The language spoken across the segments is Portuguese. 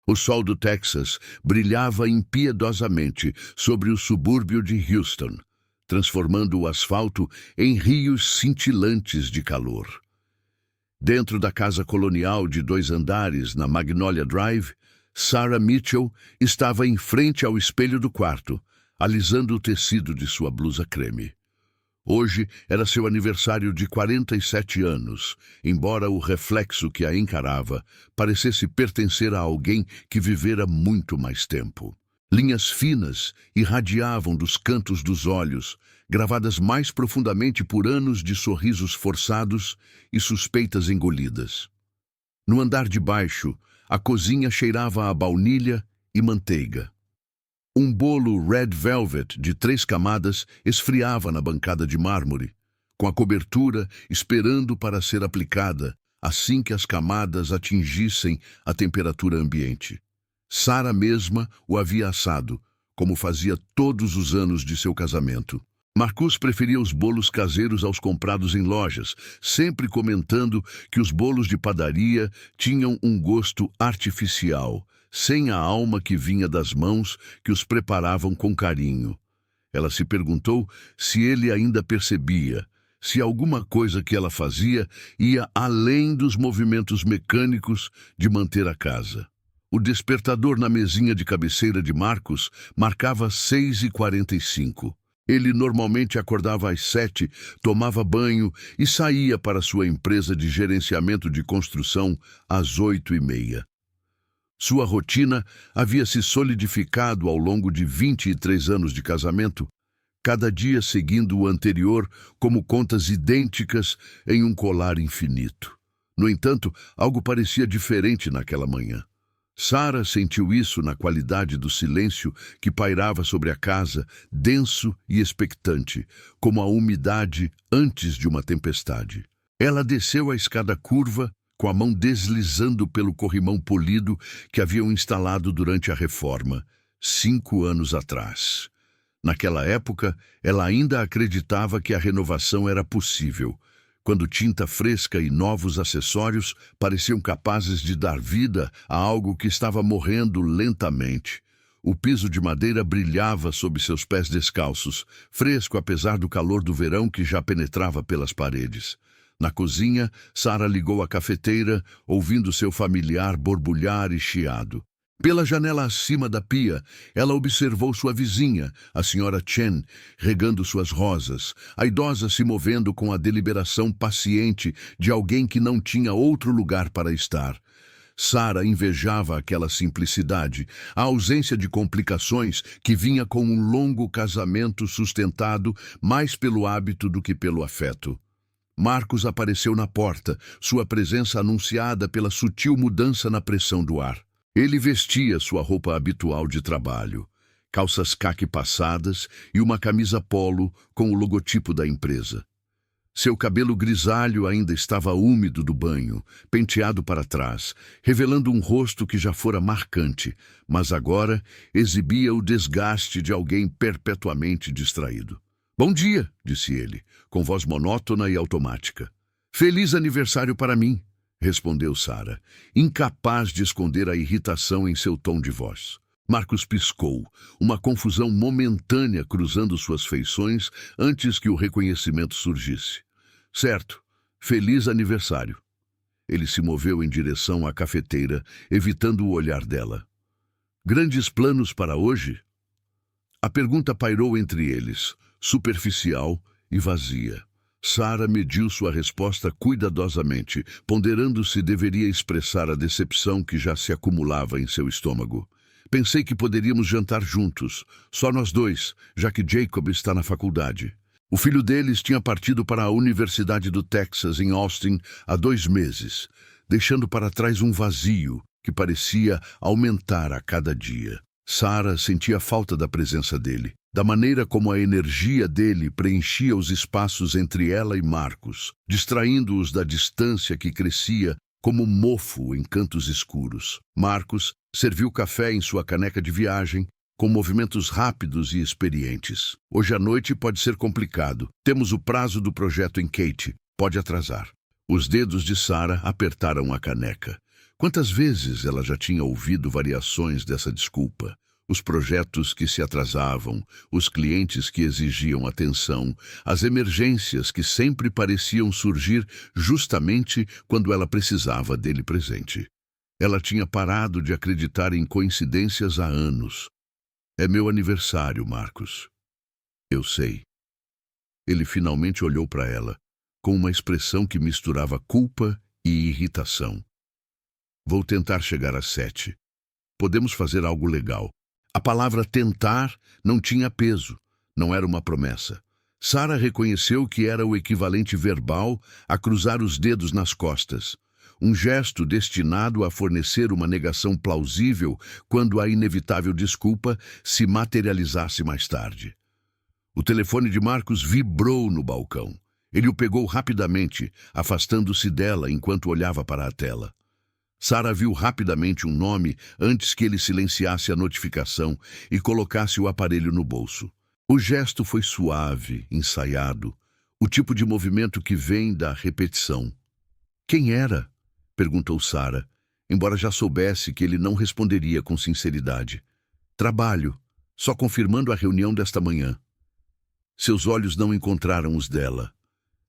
O sol do Texas brilhava impiedosamente sobre o subúrbio de Houston, transformando o asfalto em rios cintilantes de calor. Dentro da casa colonial de 2 andares na Magnolia Drive, Sarah Mitchell estava em frente ao espelho do quarto, alisando o tecido de sua blusa creme. Hoje era seu aniversário de 47 anos, embora o reflexo que a encarava parecesse pertencer a alguém que vivera muito mais tempo. Linhas finas irradiavam dos cantos dos olhos, gravadas mais profundamente por anos de sorrisos forçados e suspeitas engolidas. No andar de baixo, a cozinha cheirava a baunilha e manteiga. Um bolo Red Velvet de 3 camadas esfriava na bancada de mármore, com a cobertura esperando para ser aplicada assim que as camadas atingissem a temperatura ambiente. Sarah mesma o havia assado, como fazia todos os anos de seu casamento. Marcus preferia os bolos caseiros aos comprados em lojas, sempre comentando que os bolos de padaria tinham um gosto artificial, sem a alma que vinha das mãos que os preparavam com carinho. Ela se perguntou se ele ainda percebia, se alguma coisa que ela fazia ia além dos movimentos mecânicos de manter a casa. O despertador na mesinha de cabeceira de Marcus marcava 6h45. Ele normalmente acordava às 7, tomava banho e saía para sua empresa de gerenciamento de construção às 8h30. Sua rotina havia se solidificado ao longo de 23 anos de casamento, cada dia seguindo o anterior como contas idênticas em um colar infinito. No entanto, algo parecia diferente naquela manhã. Sarah sentiu isso na qualidade do silêncio que pairava sobre a casa, denso e expectante, como a umidade antes de uma tempestade. Ela desceu a escada curva, com a mão deslizando pelo corrimão polido que haviam instalado durante a reforma, 5 anos atrás. Naquela época, ela ainda acreditava que a renovação era possível, quando tinta fresca e novos acessórios pareciam capazes de dar vida a algo que estava morrendo lentamente. O piso de madeira brilhava sob seus pés descalços, fresco apesar do calor do verão que já penetrava pelas paredes. Na cozinha, Sarah ligou a cafeteira, ouvindo seu familiar borbulhar e chiado. Pela janela acima da pia, ela observou sua vizinha, a senhora Chen, regando suas rosas, a idosa se movendo com a deliberação paciente de alguém que não tinha outro lugar para estar. Sarah invejava aquela simplicidade, a ausência de complicações que vinha com um longo casamento sustentado mais pelo hábito do que pelo afeto. Marcus apareceu na porta, sua presença anunciada pela sutil mudança na pressão do ar. Ele vestia sua roupa habitual de trabalho, calças caque passadas e uma camisa polo com o logotipo da empresa. Seu cabelo grisalho ainda estava úmido do banho, penteado para trás, revelando um rosto que já fora marcante, mas agora exibia o desgaste de alguém perpetuamente distraído. "Bom dia", disse ele, com voz monótona e automática. "Feliz aniversário para mim", respondeu Sarah, incapaz de esconder a irritação em seu tom de voz. Marcus piscou, uma confusão momentânea cruzando suas feições antes que o reconhecimento surgisse. "Certo, feliz aniversário." Ele se moveu em direção à cafeteira, evitando o olhar dela. "Grandes planos para hoje?" A pergunta pairou entre eles, superficial e vazia. Sarah mediu sua resposta cuidadosamente, ponderando se deveria expressar a decepção que já se acumulava em seu estômago. "Pensei que poderíamos jantar juntos, só nós dois, já que Jacob está na faculdade." O filho deles tinha partido para a Universidade do Texas, em Austin, há 2 meses, deixando para trás um vazio que parecia aumentar a cada dia. Sarah sentia falta da presença dele, da maneira como a energia dele preenchia os espaços entre ela e Marcus, distraindo-os da distância que crescia como mofo em cantos escuros. Marcus serviu café em sua caneca de viagem, com movimentos rápidos e experientes. "Hoje à noite pode ser complicado. Temos o prazo do projeto em Kate. Pode atrasar." Os dedos de Sarah apertaram a caneca. Quantas vezes ela já tinha ouvido variações dessa desculpa? Os projetos que se atrasavam, os clientes que exigiam atenção, as emergências que sempre pareciam surgir justamente quando ela precisava dele presente. Ela tinha parado de acreditar em coincidências há anos. É meu aniversário, Marcos. Eu sei. Ele finalmente olhou para ela, com uma expressão que misturava culpa e irritação. Vou tentar chegar às 7. Podemos fazer algo legal. A palavra tentar não tinha peso, não era uma promessa. Sarah reconheceu que era o equivalente verbal a cruzar os dedos nas costas. Um gesto destinado a fornecer uma negação plausível quando a inevitável desculpa se materializasse mais tarde. O telefone de Marcos vibrou no balcão. Ele o pegou rapidamente, afastando-se dela enquanto olhava para a tela. Sarah viu rapidamente um nome antes que ele silenciasse a notificação e colocasse o aparelho no bolso. O gesto foi suave, ensaiado, o tipo de movimento que vem da repetição. Quem era? Perguntou Sarah, embora já soubesse que ele não responderia com sinceridade. Trabalho, só confirmando a reunião desta manhã. Seus olhos não encontraram os dela.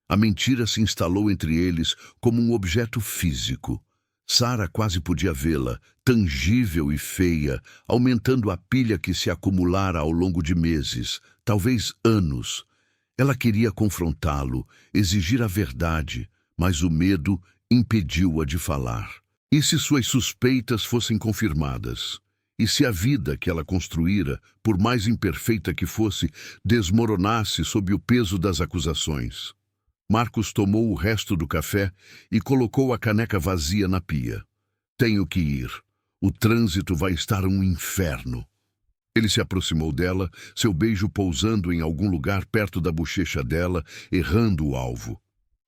A mentira se instalou entre eles como um objeto físico. Sarah quase podia vê-la, tangível e feia, aumentando a pilha que se acumulara ao longo de meses, talvez anos. Ela queria confrontá-lo, exigir a verdade, mas o medo impediu-a de falar. E se suas suspeitas fossem confirmadas? E se a vida que ela construíra, por mais imperfeita que fosse, desmoronasse sob o peso das acusações? Marcos tomou o resto do café e colocou a caneca vazia na pia. Tenho que ir. O trânsito vai estar um inferno. Ele se aproximou dela, seu beijo pousando em algum lugar perto da bochecha dela, errando o alvo.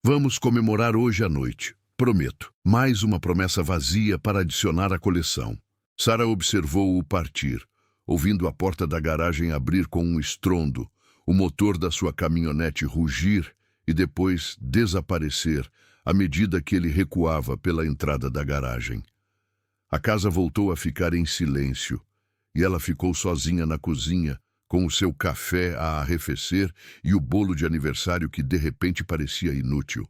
Vamos comemorar hoje à noite. Prometo. Mais uma promessa vazia para adicionar à coleção. Sarah observou-o partir, ouvindo a porta da garagem abrir com um estrondo, o motor da sua caminhonete rugir e depois desaparecer à medida que ele recuava pela entrada da garagem. A casa voltou a ficar em silêncio e ela ficou sozinha na cozinha, com o seu café a arrefecer e o bolo de aniversário que de repente parecia inútil.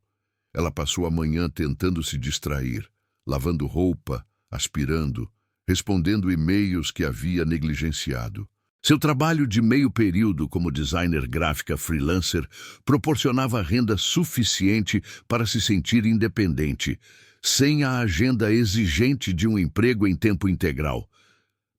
Ela passou a manhã tentando se distrair, lavando roupa, aspirando, respondendo e-mails que havia negligenciado. Seu trabalho de meio período como designer gráfica freelancer proporcionava renda suficiente para se sentir independente, sem a agenda exigente de um emprego em tempo integral.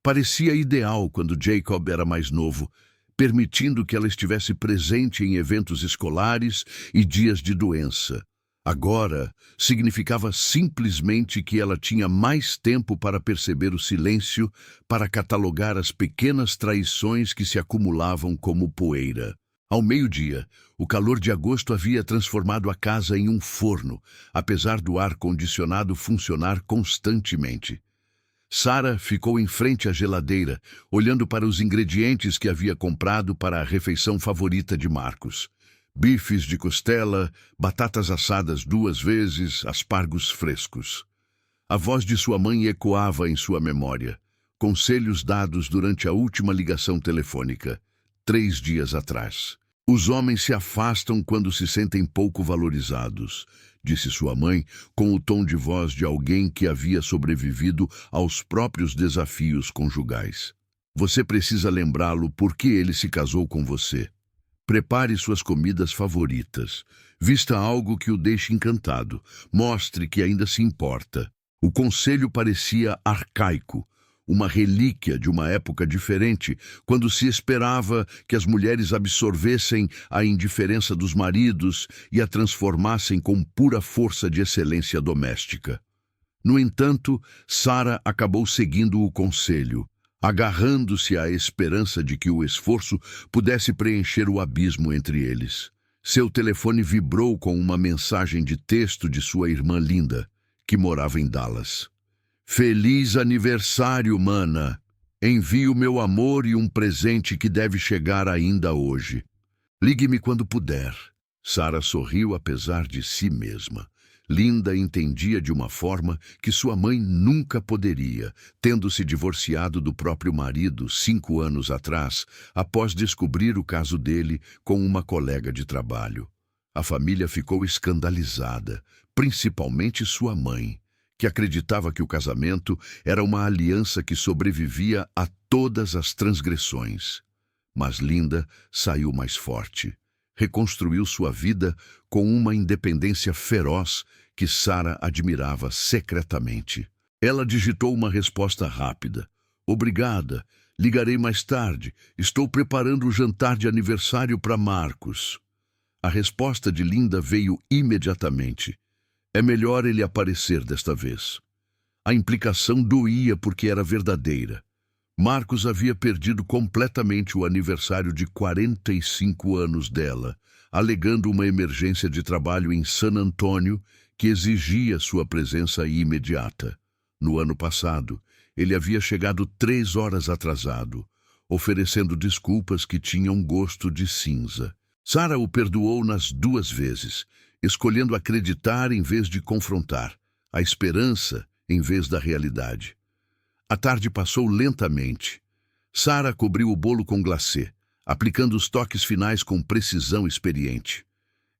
Parecia ideal quando Jacob era mais novo, permitindo que ela estivesse presente em eventos escolares e dias de doença. Agora, significava simplesmente que ela tinha mais tempo para perceber o silêncio, para catalogar as pequenas traições que se acumulavam como poeira. Ao meio-dia, o calor de agosto havia transformado a casa em um forno, apesar do ar-condicionado funcionar constantemente. Sarah ficou em frente à geladeira, olhando para os ingredientes que havia comprado para a refeição favorita de Marcos. Bifes de costela, batatas assadas 2 vezes, aspargos frescos. A voz de sua mãe ecoava em sua memória, conselhos dados durante a última ligação telefônica, 3 dias atrás. Os homens se afastam quando se sentem pouco valorizados, disse sua mãe, com o tom de voz de alguém que havia sobrevivido aos próprios desafios conjugais. Você precisa lembrá-lo por que ele se casou com você. Prepare suas comidas favoritas. Vista algo que o deixe encantado. Mostre que ainda se importa. O conselho parecia arcaico, uma relíquia de uma época diferente, quando se esperava que as mulheres absorvessem a indiferença dos maridos e a transformassem com pura força de excelência doméstica. No entanto, Sarah acabou seguindo o conselho, agarrando-se à esperança de que o esforço pudesse preencher o abismo entre eles. Seu telefone vibrou com uma mensagem de texto de sua irmã Linda, que morava em Dallas. Feliz aniversário, mana! Envio meu amor e um presente que deve chegar ainda hoje. Ligue-me quando puder. Sarah sorriu apesar de si mesma. Linda entendia de uma forma que sua mãe nunca poderia, tendo se divorciado do próprio marido 5 anos atrás, após descobrir o caso dele com uma colega de trabalho. A família ficou escandalizada, principalmente sua mãe, que acreditava que o casamento era uma aliança que sobrevivia a todas as transgressões. Mas Linda saiu mais forte. Reconstruiu sua vida com uma independência feroz que Sarah admirava secretamente. Ela digitou uma resposta rápida. Obrigada, ligarei mais tarde. Estou preparando o jantar de aniversário para Marcos. A resposta de Linda veio imediatamente. É melhor ele aparecer desta vez. A implicação doía porque era verdadeira. Marcos havia perdido completamente o aniversário de 45 anos dela, alegando uma emergência de trabalho em San Antônio que exigia sua presença imediata. No ano passado, ele havia chegado 3 horas atrasado, oferecendo desculpas que tinham gosto de cinza. Sarah o perdoou nas 2 vezes, escolhendo acreditar em vez de confrontar, a esperança em vez da realidade. A tarde passou lentamente. Sarah cobriu o bolo com glacê, aplicando os toques finais com precisão experiente.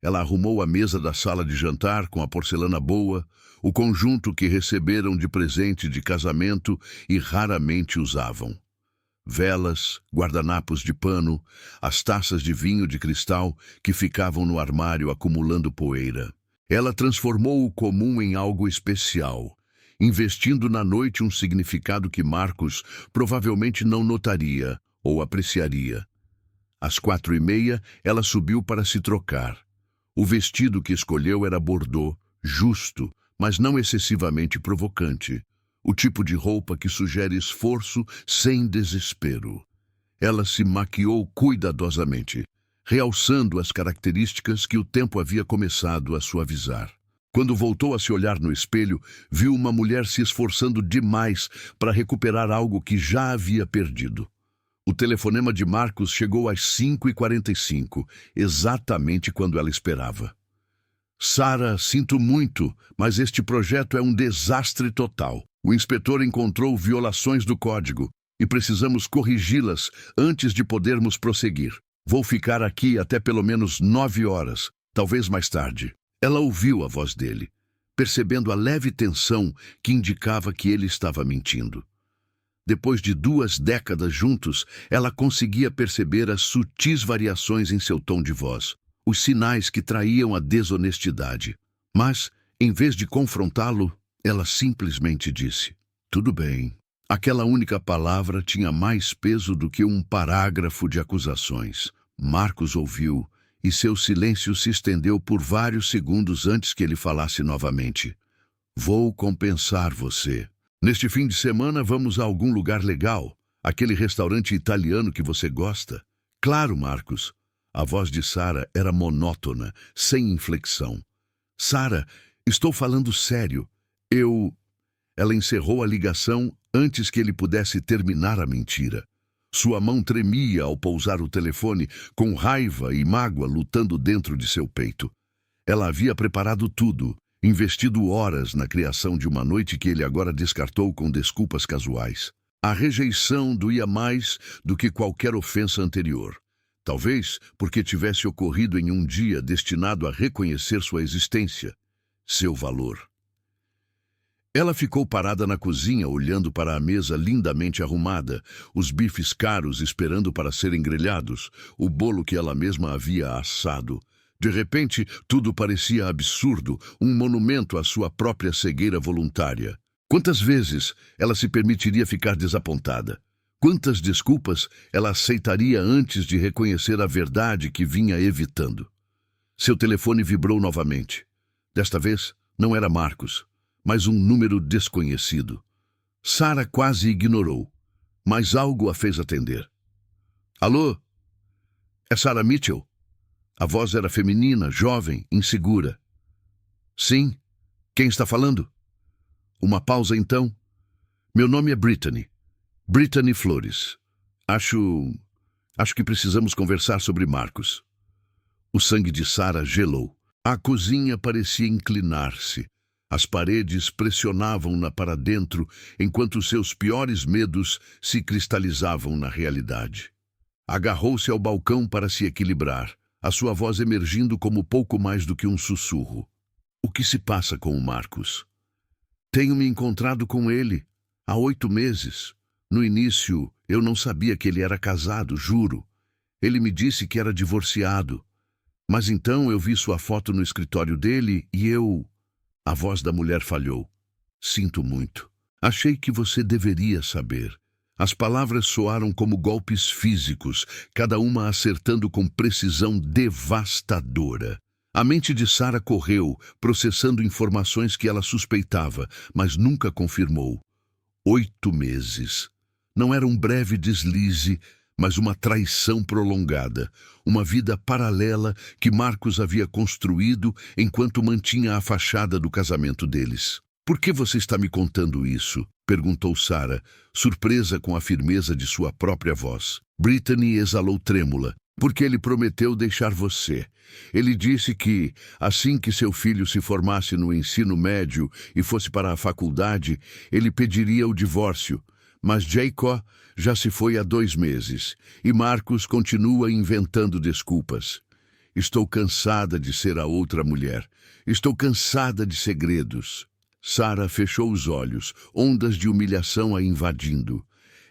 Ela arrumou a mesa da sala de jantar com a porcelana boa, o conjunto que receberam de presente de casamento e raramente usavam. Velas, guardanapos de pano, as taças de vinho de cristal que ficavam no armário acumulando poeira. Ela transformou o comum em algo especial, investindo na noite um significado que Marcos provavelmente não notaria ou apreciaria. Às 4h30, ela subiu para se trocar. O vestido que escolheu era bordô, justo, mas não excessivamente provocante. O tipo de roupa que sugere esforço sem desespero. Ela se maquiou cuidadosamente, realçando as características que o tempo havia começado a suavizar. Quando voltou a se olhar no espelho, viu uma mulher se esforçando demais para recuperar algo que já havia perdido. O telefonema de Marcos chegou às 5h45, exatamente quando ela esperava. Sarah, sinto muito, mas este projeto é um desastre total. O inspetor encontrou violações do código e precisamos corrigi-las antes de podermos prosseguir. Vou ficar aqui até pelo menos 9 horas, talvez mais tarde. Ela ouviu a voz dele, percebendo a leve tensão que indicava que ele estava mentindo. Depois de 2 décadas juntos, ela conseguia perceber as sutis variações em seu tom de voz, os sinais que traíam a desonestidade. Mas, em vez de confrontá-lo, ela simplesmente disse, tudo bem. Aquela única palavra tinha mais peso do que um parágrafo de acusações. Marcos ouviu, e seu silêncio se estendeu por vários segundos antes que ele falasse novamente. Vou compensar você. Neste fim de semana vamos a algum lugar legal, aquele restaurante italiano que você gosta. Claro, Marcos. A voz de Sarah era monótona, sem inflexão. Sarah, estou falando sério. Ela encerrou a ligação antes que ele pudesse terminar a mentira. Sua mão tremia ao pousar o telefone, com raiva e mágoa lutando dentro de seu peito. Ela havia preparado tudo, investido horas na criação de uma noite que ele agora descartou com desculpas casuais. A rejeição doía mais do que qualquer ofensa anterior. Talvez porque tivesse ocorrido em um dia destinado a reconhecer sua existência, seu valor. Ela ficou parada na cozinha, olhando para a mesa lindamente arrumada, os bifes caros esperando para serem grelhados, o bolo que ela mesma havia assado. De repente, tudo parecia absurdo, um monumento à sua própria cegueira voluntária. Quantas vezes ela se permitiria ficar desapontada? Quantas desculpas ela aceitaria antes de reconhecer a verdade que vinha evitando? Seu telefone vibrou novamente. Desta vez, não era Marcos, mas um número desconhecido. Sarah quase ignorou, mas algo a fez atender. Alô? É Sarah Mitchell? A voz era feminina, jovem, insegura. Sim? Quem está falando? Uma pausa então. Meu nome é Brittany. Brittany Flores. Acho que precisamos conversar sobre Marcos. O sangue de Sarah gelou. A cozinha parecia inclinar-se. As paredes pressionavam-na para dentro, enquanto seus piores medos se cristalizavam na realidade. Agarrou-se ao balcão para se equilibrar, a sua voz emergindo como pouco mais do que um sussurro. O que se passa com o Marcus? Tenho me encontrado com ele há 8 meses. No início, eu não sabia que ele era casado, juro. Ele me disse que era divorciado. Mas então eu vi sua foto no escritório dele e eu... A voz da mulher falhou. Sinto muito. Achei que você deveria saber. As palavras soaram como golpes físicos, cada uma acertando com precisão devastadora. A mente de Sarah correu, processando informações que ela suspeitava, mas nunca confirmou. 8 meses. Não era um breve deslize, mas uma traição prolongada, uma vida paralela que Marcus havia construído enquanto mantinha a fachada do casamento deles. Por que você está me contando isso? Perguntou Sarah, surpresa com a firmeza de sua própria voz. Brittany exalou trêmula. Porque ele prometeu deixar você. Ele disse que, assim que seu filho se formasse no ensino médio e fosse para a faculdade, ele pediria o divórcio. Mas Jacob já se foi há 2 meses, e Marcus continua inventando desculpas. Estou cansada de ser a outra mulher. Estou cansada de segredos. Sarah fechou os olhos, ondas de humilhação a invadindo.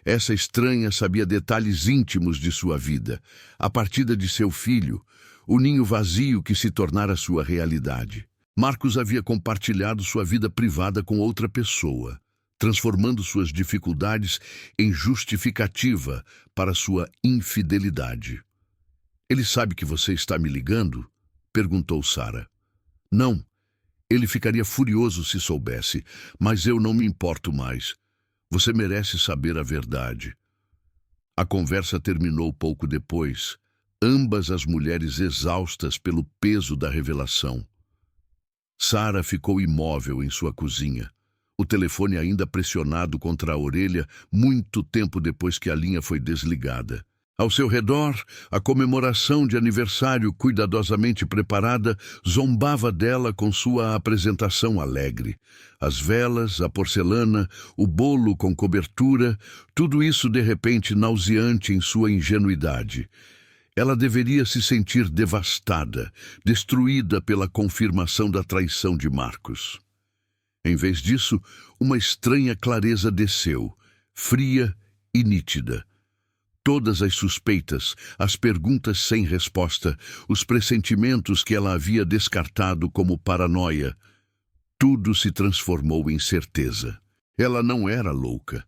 Essa estranha sabia detalhes íntimos de sua vida, a partida de seu filho, o ninho vazio que se tornara sua realidade. Marcus havia compartilhado sua vida privada com outra pessoa, transformando suas dificuldades em justificativa para sua infidelidade. Ele sabe que você está me ligando? Perguntou Sarah. Não. Ele ficaria furioso se soubesse, mas eu não me importo mais. Você merece saber a verdade. A conversa terminou pouco depois, ambas as mulheres exaustas pelo peso da revelação. Sarah ficou imóvel em sua cozinha, o telefone ainda pressionado contra a orelha muito tempo depois que a linha foi desligada. Ao seu redor, a comemoração de aniversário cuidadosamente preparada zombava dela com sua apresentação alegre. As velas, a porcelana, o bolo com cobertura, tudo isso de repente nauseante em sua ingenuidade. Ela deveria se sentir devastada, destruída pela confirmação da traição de Marcus. Em vez disso, uma estranha clareza desceu, fria e nítida. Todas as suspeitas, as perguntas sem resposta, os pressentimentos que ela havia descartado como paranoia, tudo se transformou em certeza. Ela não era louca.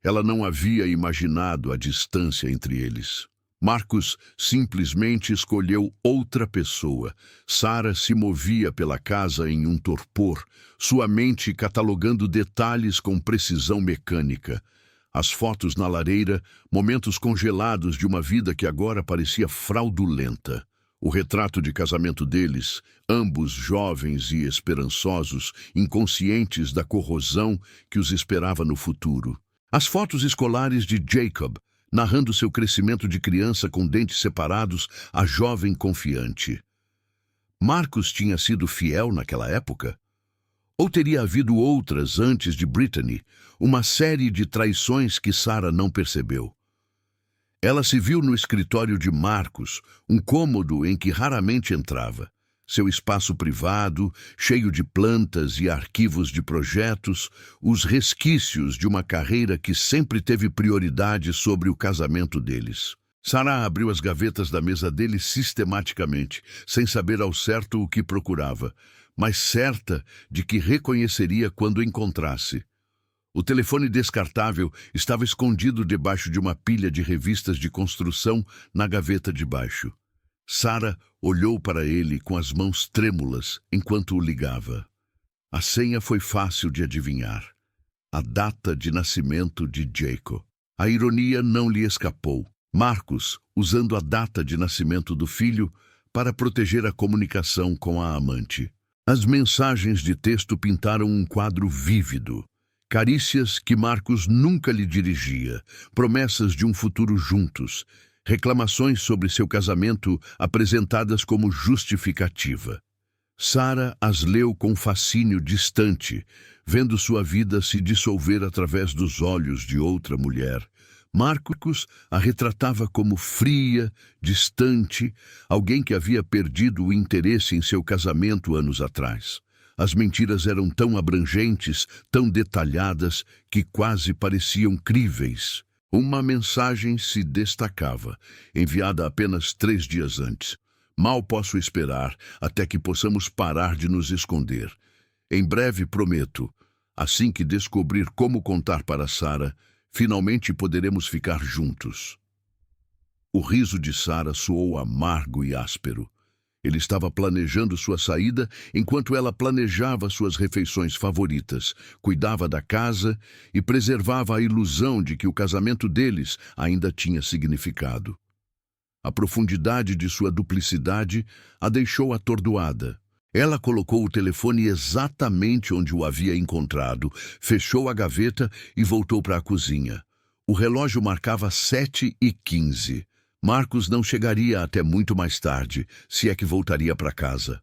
Ela não havia imaginado a distância entre eles. Marcus simplesmente escolheu outra pessoa. Sarah se movia pela casa em um torpor, sua mente catalogando detalhes com precisão mecânica. As fotos na lareira, momentos congelados de uma vida que agora parecia fraudulenta. O retrato de casamento deles, ambos jovens e esperançosos, inconscientes da corrosão que os esperava no futuro. As fotos escolares de Jacob, narrando seu crescimento de criança com dentes separados a jovem confiante. Marcus tinha sido fiel naquela época? Ou teria havido outras antes de Brittany, uma série de traições que Sarah não percebeu? Ela se viu no escritório de Marcus, um cômodo em que raramente entrava. Seu espaço privado, cheio de plantas e arquivos de projetos, os resquícios de uma carreira que sempre teve prioridade sobre o casamento deles. Sarah abriu as gavetas da mesa dele sistematicamente, sem saber ao certo o que procurava, mas certa de que reconheceria quando encontrasse. O telefone descartável estava escondido debaixo de uma pilha de revistas de construção na gaveta de baixo. Sarah olhou para ele com as mãos trêmulas enquanto o ligava. A senha foi fácil de adivinhar. A data de nascimento de Jacob. A ironia não lhe escapou. Marcus, usando a data de nascimento do filho para proteger a comunicação com a amante. As mensagens de texto pintaram um quadro vívido. Carícias que Marcus nunca lhe dirigia, promessas de um futuro juntos, reclamações sobre seu casamento apresentadas como justificativa. Sarah as leu com fascínio distante, vendo sua vida se dissolver através dos olhos de outra mulher. Marcos a retratava como fria, distante, alguém que havia perdido o interesse em seu casamento anos atrás. As mentiras eram tão abrangentes, tão detalhadas, que quase pareciam críveis. Uma mensagem se destacava, enviada apenas 3 dias antes. Mal posso esperar até que possamos parar de nos esconder. Em breve, prometo, assim que descobrir como contar para Sarah, finalmente poderemos ficar juntos. O riso de Sarah soou amargo e áspero. Ele estava planejando sua saída enquanto ela planejava suas refeições favoritas, cuidava da casa e preservava a ilusão de que o casamento deles ainda tinha significado. A profundidade de sua duplicidade a deixou atordoada. Ela colocou o telefone exatamente onde o havia encontrado, fechou a gaveta e voltou para a cozinha. O relógio marcava 7h15. Marcos não chegaria até muito mais tarde, se é que voltaria para casa.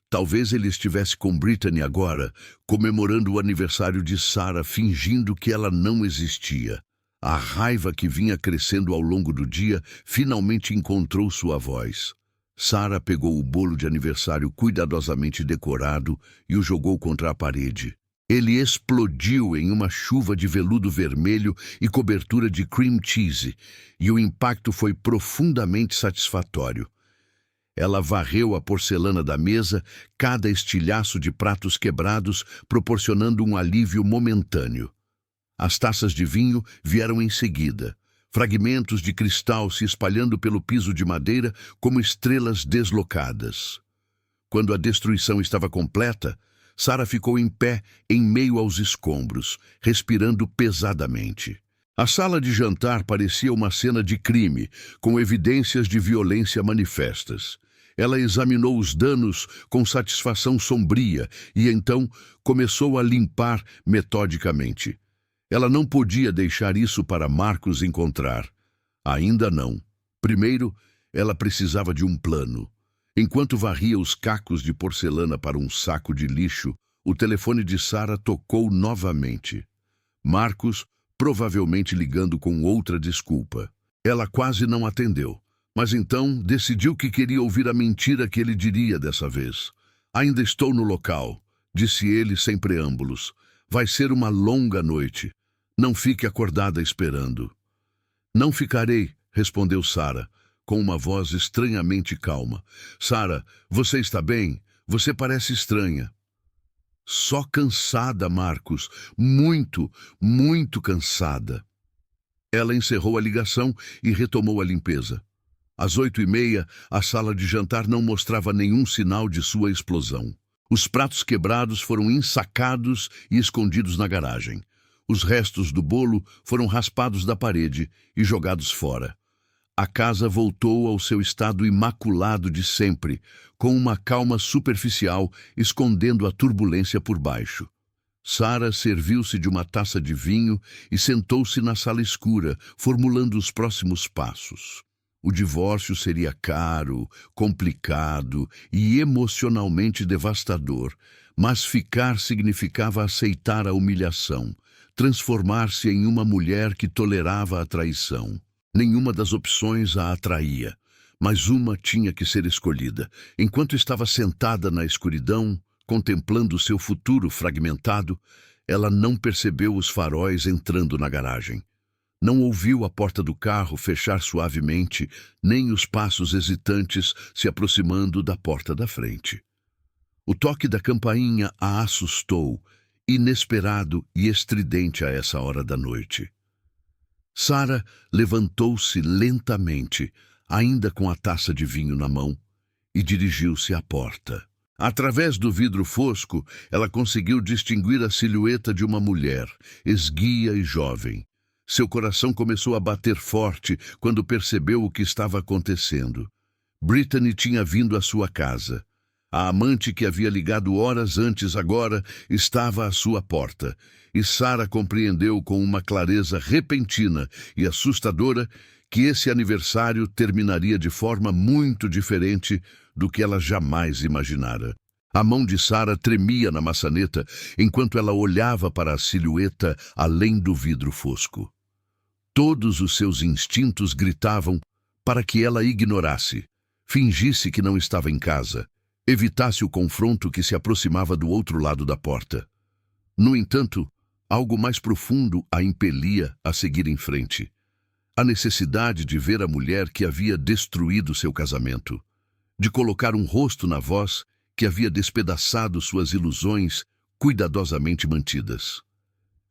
Talvez ele estivesse com Brittany agora, comemorando o aniversário de Sarah, fingindo que ela não existia. A raiva que vinha crescendo ao longo do dia finalmente encontrou sua voz. Sarah pegou o bolo de aniversário cuidadosamente decorado e o jogou contra a parede. Ele explodiu em uma chuva de veludo vermelho e cobertura de cream cheese, e o impacto foi profundamente satisfatório. Ela varreu a porcelana da mesa, cada estilhaço de pratos quebrados proporcionando um alívio momentâneo. As taças de vinho vieram em seguida, fragmentos de cristal se espalhando pelo piso de madeira como estrelas deslocadas. Quando a destruição estava completa, Sarah ficou em pé em meio aos escombros, respirando pesadamente. A sala de jantar parecia uma cena de crime, com evidências de violência manifestas. Ela examinou os danos com satisfação sombria e então começou a limpar metodicamente. Ela não podia deixar isso para Marcos encontrar. Ainda não. Primeiro, ela precisava de um plano. Enquanto varria os cacos de porcelana para um saco de lixo, o telefone de Sarah tocou novamente. Marcos, provavelmente ligando com outra desculpa. Ela quase não atendeu, mas então decidiu que queria ouvir a mentira que ele diria dessa vez. Ainda estou no local, disse ele sem preâmbulos. Vai ser uma longa noite. Não fique acordada esperando. Não ficarei, respondeu Sarah, com uma voz estranhamente calma. Sarah, você está bem? Você parece estranha. Só cansada, Marcos. Muito, muito cansada. Ela encerrou a ligação e retomou a limpeza. Às 8h30, a sala de jantar não mostrava nenhum sinal de sua explosão. Os pratos quebrados foram ensacados e escondidos na garagem. Os restos do bolo foram raspados da parede e jogados fora. A casa voltou ao seu estado imaculado de sempre, com uma calma superficial escondendo a turbulência por baixo. Sarah serviu-se de uma taça de vinho e sentou-se na sala escura, formulando os próximos passos. O divórcio seria caro, complicado e emocionalmente devastador, mas ficar significava aceitar a humilhação, transformar-se em uma mulher que tolerava a traição. Nenhuma das opções a atraía, mas uma tinha que ser escolhida. Enquanto estava sentada na escuridão, contemplando seu futuro fragmentado, ela não percebeu os faróis entrando na garagem. Não ouviu a porta do carro fechar suavemente, nem os passos hesitantes se aproximando da porta da frente. O toque da campainha a assustou, inesperado e estridente a essa hora da noite. Sarah levantou-se lentamente, ainda com a taça de vinho na mão, e dirigiu-se à porta. Através do vidro fosco, ela conseguiu distinguir a silhueta de uma mulher, esguia e jovem. Seu coração começou a bater forte quando percebeu o que estava acontecendo. Brittany tinha vindo à sua casa. A amante que havia ligado horas antes agora estava à sua porta, e Sarah compreendeu com uma clareza repentina e assustadora que esse aniversário terminaria de forma muito diferente do que ela jamais imaginara. A mão de Sarah tremia na maçaneta enquanto ela olhava para a silhueta além do vidro fosco. Todos os seus instintos gritavam para que ela ignorasse, fingisse que não estava em casa, evitasse o confronto que se aproximava do outro lado da porta. No entanto, algo mais profundo a impelia a seguir em frente. A necessidade de ver a mulher que havia destruído seu casamento, de colocar um rosto na voz que havia despedaçado suas ilusões cuidadosamente mantidas.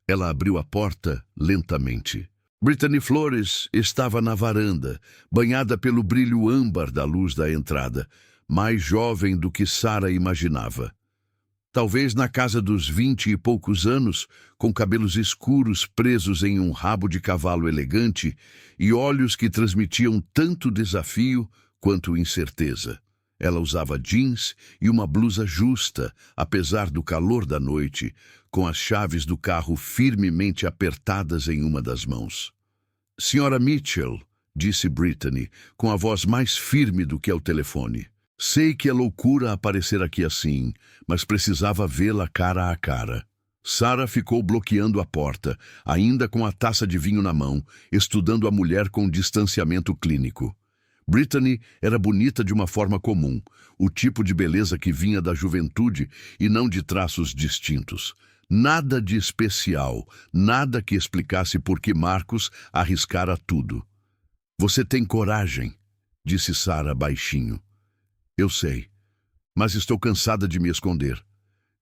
Ela abriu a porta lentamente. Brittany Flores estava na varanda, banhada pelo brilho âmbar da luz da entrada, mais jovem do que Sarah imaginava. Talvez na casa dos 20 e poucos anos, com cabelos escuros presos em um rabo de cavalo elegante e olhos que transmitiam tanto desafio quanto incerteza. Ela usava jeans e uma blusa justa, apesar do calor da noite, com as chaves do carro firmemente apertadas em uma das mãos. "Senhora Mitchell", disse Brittany, com a voz mais firme do que ao telefone. "Sei que é loucura aparecer aqui assim, mas precisava vê-la cara a cara." Sarah ficou bloqueando a porta, ainda com a taça de vinho na mão, estudando a mulher com distanciamento clínico. Brittany era bonita de uma forma comum, o tipo de beleza que vinha da juventude e não de traços distintos. Nada de especial, nada que explicasse por que Marcos arriscara tudo. "Você tem coragem", disse Sarah baixinho. "Eu sei, mas estou cansada de me esconder.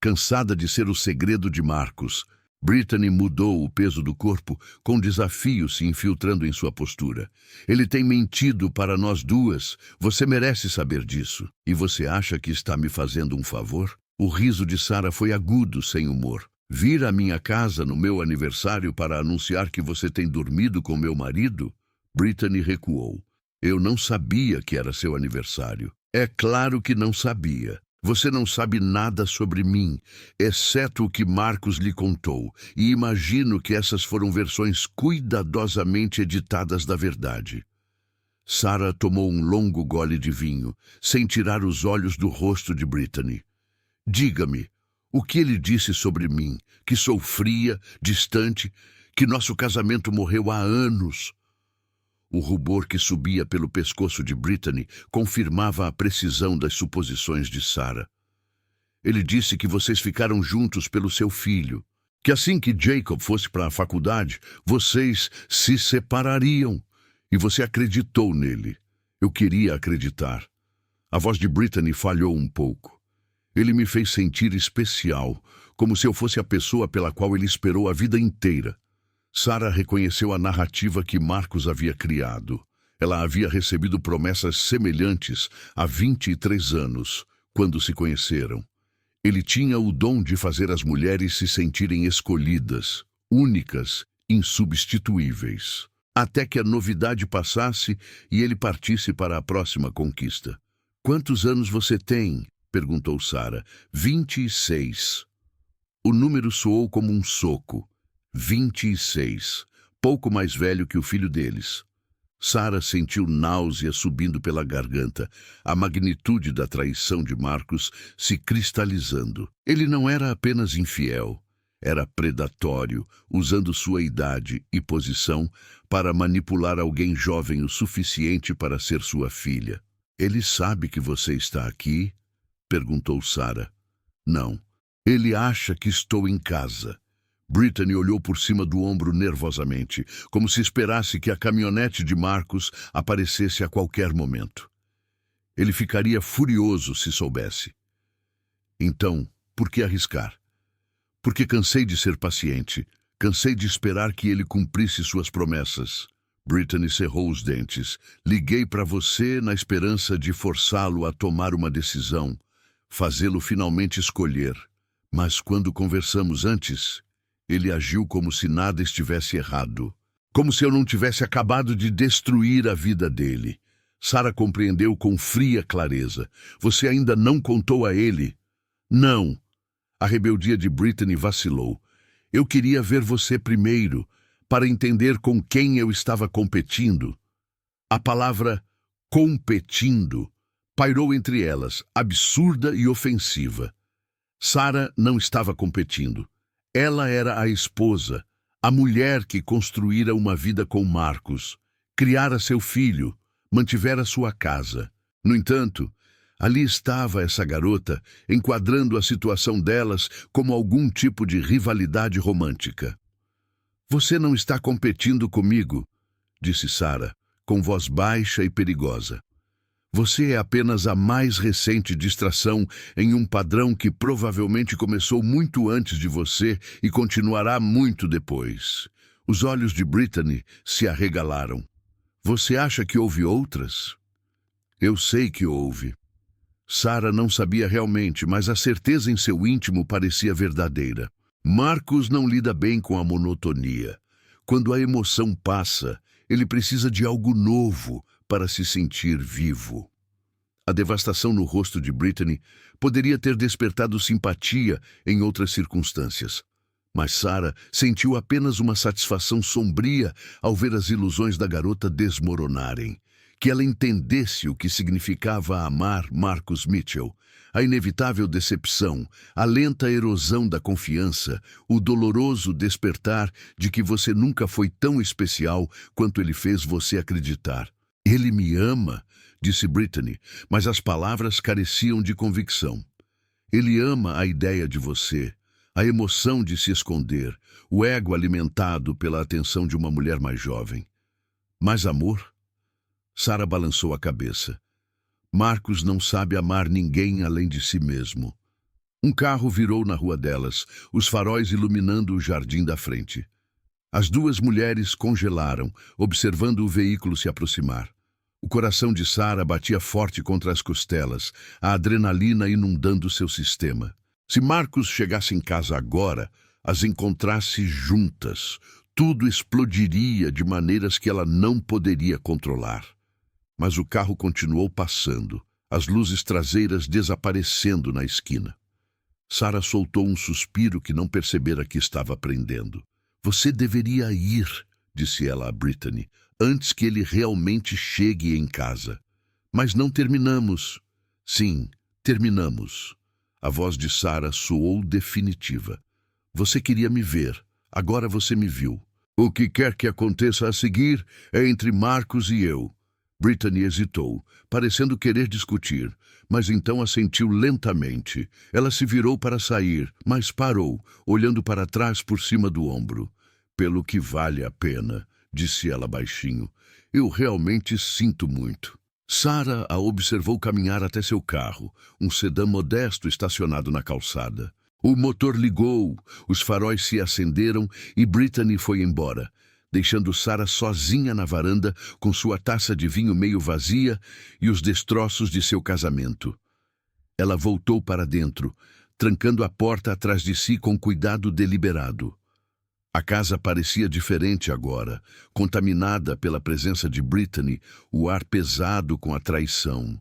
Cansada de ser o segredo de Marcos." Brittany mudou o peso do corpo, com desafio se infiltrando em sua postura. "Ele tem mentido para nós duas. Você merece saber disso. E você acha que está me fazendo um favor?" O riso de Sarah foi agudo, sem humor. "Vir à minha casa no meu aniversário para anunciar que você tem dormido com meu marido?" Brittany recuou. "Eu não sabia que era seu aniversário." "É claro que não sabia. Você não sabe nada sobre mim, exceto o que Marcos lhe contou, e imagino que essas foram versões cuidadosamente editadas da verdade." Sarah tomou um longo gole de vinho, sem tirar os olhos do rosto de Brittany. "Diga-me, o que ele disse sobre mim? Que sou fria, distante, que nosso casamento morreu há anos?" O rubor que subia pelo pescoço de Brittany confirmava a precisão das suposições de Sarah. "Ele disse que vocês ficaram juntos pelo seu filho, que assim que Jacob fosse para a faculdade, vocês se separariam, e você acreditou nele." "Eu queria acreditar." A voz de Brittany falhou um pouco. "Ele me fez sentir especial, como se eu fosse a pessoa pela qual ele esperou a vida inteira." Sarah reconheceu a narrativa que Marcos havia criado. Ela havia recebido promessas semelhantes há 23 anos, quando se conheceram. Ele tinha o dom de fazer as mulheres se sentirem escolhidas, únicas, insubstituíveis. Até que a novidade passasse e ele partisse para a próxima conquista. "Quantos anos você tem?" perguntou Sarah. 26. O número soou como um soco. 26. Pouco mais velho que o filho deles. Sarah sentiu náusea subindo pela garganta, a magnitude da traição de Marcos se cristalizando. Ele não era apenas infiel, era predatório, usando sua idade e posição para manipular alguém jovem o suficiente para ser sua filha. "Ele sabe que você está aqui?" perguntou Sarah. "Não. Ele acha que estou em casa." Brittany olhou por cima do ombro nervosamente, como se esperasse que a caminhonete de Marcos aparecesse a qualquer momento. Ele ficaria furioso se soubesse. "Então, por que arriscar? Porque cansei de ser paciente, cansei de esperar que ele cumprisse suas promessas." Brittany cerrou os dentes. "Liguei para você na esperança de forçá-lo a tomar uma decisão, fazê-lo finalmente escolher. Mas quando conversamos antes, ele agiu como se nada estivesse errado. Como se eu não tivesse acabado de destruir a vida dele." Sarah compreendeu com fria clareza. "Você ainda não contou a ele?" "Não." A rebeldia de Brittany vacilou. "Eu queria ver você primeiro, para entender com quem eu estava competindo." A palavra competindo pairou entre elas, absurda e ofensiva. Sarah não estava competindo. Ela era a esposa, a mulher que construíra uma vida com Marcus, criara seu filho, mantivera sua casa. No entanto, ali estava essa garota, enquadrando a situação delas como algum tipo de rivalidade romântica. "Você não está competindo comigo", disse Sarah, com voz baixa e perigosa. "Você é apenas a mais recente distração em um padrão que provavelmente começou muito antes de você e continuará muito depois." Os olhos de Brittany se arregalaram. "Você acha que houve outras?" "Eu sei que houve." Sarah não sabia realmente, mas a certeza em seu íntimo parecia verdadeira. Marcus não lida bem com a monotonia. Quando a emoção passa, ele precisa de algo novo para se sentir vivo. A devastação no rosto de Brittany poderia ter despertado simpatia em outras circunstâncias. Mas Sarah sentiu apenas uma satisfação sombria ao ver as ilusões da garota desmoronarem. Que ela entendesse o que significava amar Marcus Mitchell, a inevitável decepção, a lenta erosão da confiança, o doloroso despertar de que você nunca foi tão especial quanto ele fez você acreditar. "Ele me ama", disse Brittany, mas as palavras careciam de convicção. "Ele ama a ideia de você, a emoção de se esconder, o ego alimentado pela atenção de uma mulher mais jovem. Mas amor?" Sarah balançou a cabeça. "Marcus não sabe amar ninguém além de si mesmo." Um carro virou na rua delas, os faróis iluminando o jardim da frente. As duas mulheres congelaram, observando o veículo se aproximar. O coração de Sarah batia forte contra as costelas, a adrenalina inundando seu sistema. Se Marcus chegasse em casa agora, as encontrasse juntas, tudo explodiria de maneiras que ela não poderia controlar. Mas o carro continuou passando, as luzes traseiras desaparecendo na esquina. Sarah soltou um suspiro que não percebera que estava prendendo. "Você deveria ir", disse ela a Brittany, "antes que ele realmente chegue em casa." "Mas não terminamos." "Sim, terminamos." A voz de Sarah soou definitiva. "Você queria me ver. Agora você me viu. O que quer que aconteça a seguir é entre Marcus e eu." Brittany hesitou, parecendo querer discutir, mas então assentiu lentamente. Ela se virou para sair, mas parou, olhando para trás por cima do ombro. "Pelo que vale a pena", disse ela baixinho. "Eu realmente sinto muito." Sarah a observou caminhar até seu carro, um sedã modesto estacionado na calçada. O motor ligou, os faróis se acenderam e Brittany foi embora, deixando Sarah sozinha na varanda com sua taça de vinho meio vazia e os destroços de seu casamento. Ela voltou para dentro, trancando a porta atrás de si com cuidado deliberado. A casa parecia diferente agora, contaminada pela presença de Brittany, o ar pesado com a traição.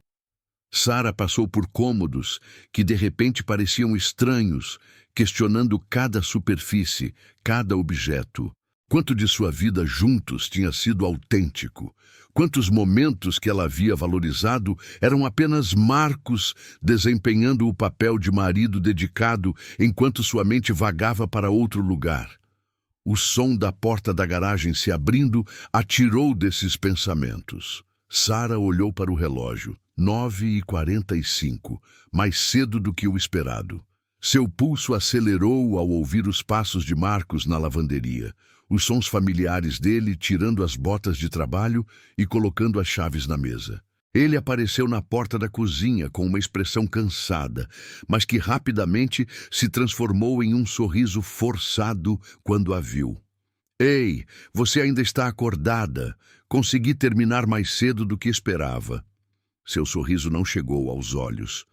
Sarah passou por cômodos que de repente pareciam estranhos, questionando cada superfície, cada objeto. Quanto de sua vida juntos tinha sido autêntico? Quantos momentos que ela havia valorizado eram apenas Marcus desempenhando o papel de marido dedicado enquanto sua mente vagava para outro lugar? O som da porta da garagem se abrindo atirou desses pensamentos. Sarah olhou para o relógio. 9h45, mais cedo do que o esperado. Seu pulso acelerou ao ouvir os passos de Marcus na lavanderia, os sons familiares dele tirando as botas de trabalho e colocando as chaves na mesa. Ele apareceu na porta da cozinha com uma expressão cansada, mas que rapidamente se transformou em um sorriso forçado quando a viu. "Ei, você ainda está acordada. Consegui terminar mais cedo do que esperava." Seu sorriso não chegou aos olhos.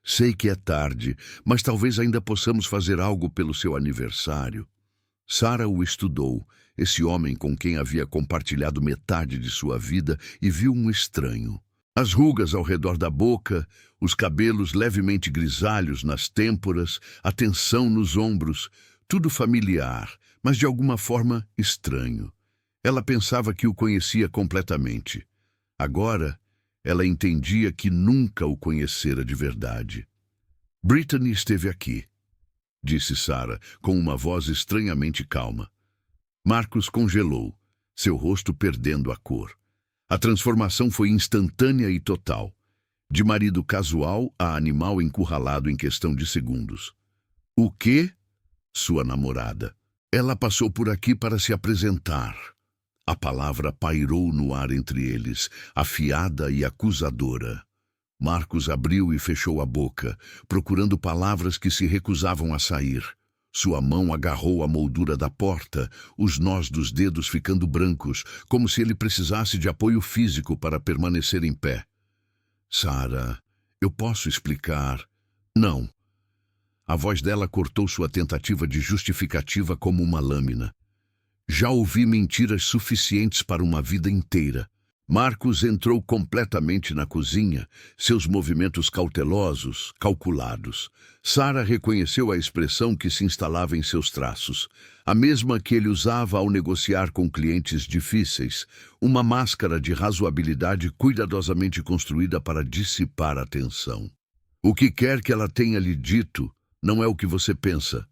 "Sei que é tarde, mas talvez ainda possamos fazer algo pelo seu aniversário." Sarah o estudou, esse homem com quem havia compartilhado metade de sua vida, e viu um estranho. As rugas ao redor da boca, os cabelos levemente grisalhos nas têmporas, a tensão nos ombros, tudo familiar, mas de alguma forma estranho. Ela pensava que o conhecia completamente. Agora, Ela entendia que nunca o conhecera de verdade. Brittany esteve aqui, disse Sarah, com uma voz estranhamente calma. Marcus congelou, seu rosto perdendo a cor. A transformação foi instantânea e total. De marido casual a animal encurralado em questão de segundos. O quê? Sua namorada. Ela passou por aqui para se apresentar. A palavra pairou no ar entre eles, afiada e acusadora. Marcus abriu e fechou a boca, procurando palavras que se recusavam a sair. Sua mão agarrou a moldura da porta, os nós dos dedos ficando brancos, como se ele precisasse de apoio físico para permanecer em pé. Sarah, eu posso explicar? Não. A voz dela cortou sua tentativa de justificativa como uma lâmina. Já ouvi mentiras suficientes para uma vida inteira. Marcus entrou completamente na cozinha, seus movimentos cautelosos, calculados. Sarah reconheceu a expressão que se instalava em seus traços, a mesma que ele usava ao negociar com clientes difíceis, uma máscara de razoabilidade cuidadosamente construída para dissipar a tensão. O que quer que ela tenha lhe dito não é o que você pensa,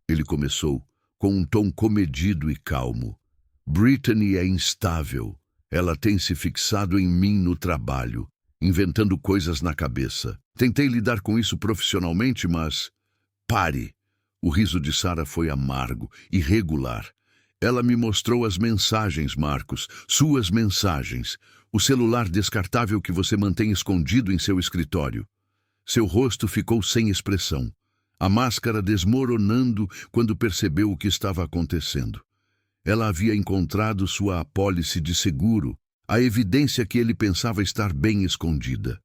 ele começou, com um tom comedido e calmo. Brittany é instável. Ela tem se fixado em mim no trabalho, inventando coisas na cabeça. Tentei lidar com isso profissionalmente, mas... Pare! O riso de Sarah foi amargo, irregular. Ela me mostrou as mensagens, Marcus, suas mensagens. O celular descartável que você mantém escondido em seu escritório. Seu rosto ficou sem expressão. A máscara desmoronando quando percebeu o que estava acontecendo. Ela havia encontrado sua apólice de seguro, a evidência que ele pensava estar bem escondida.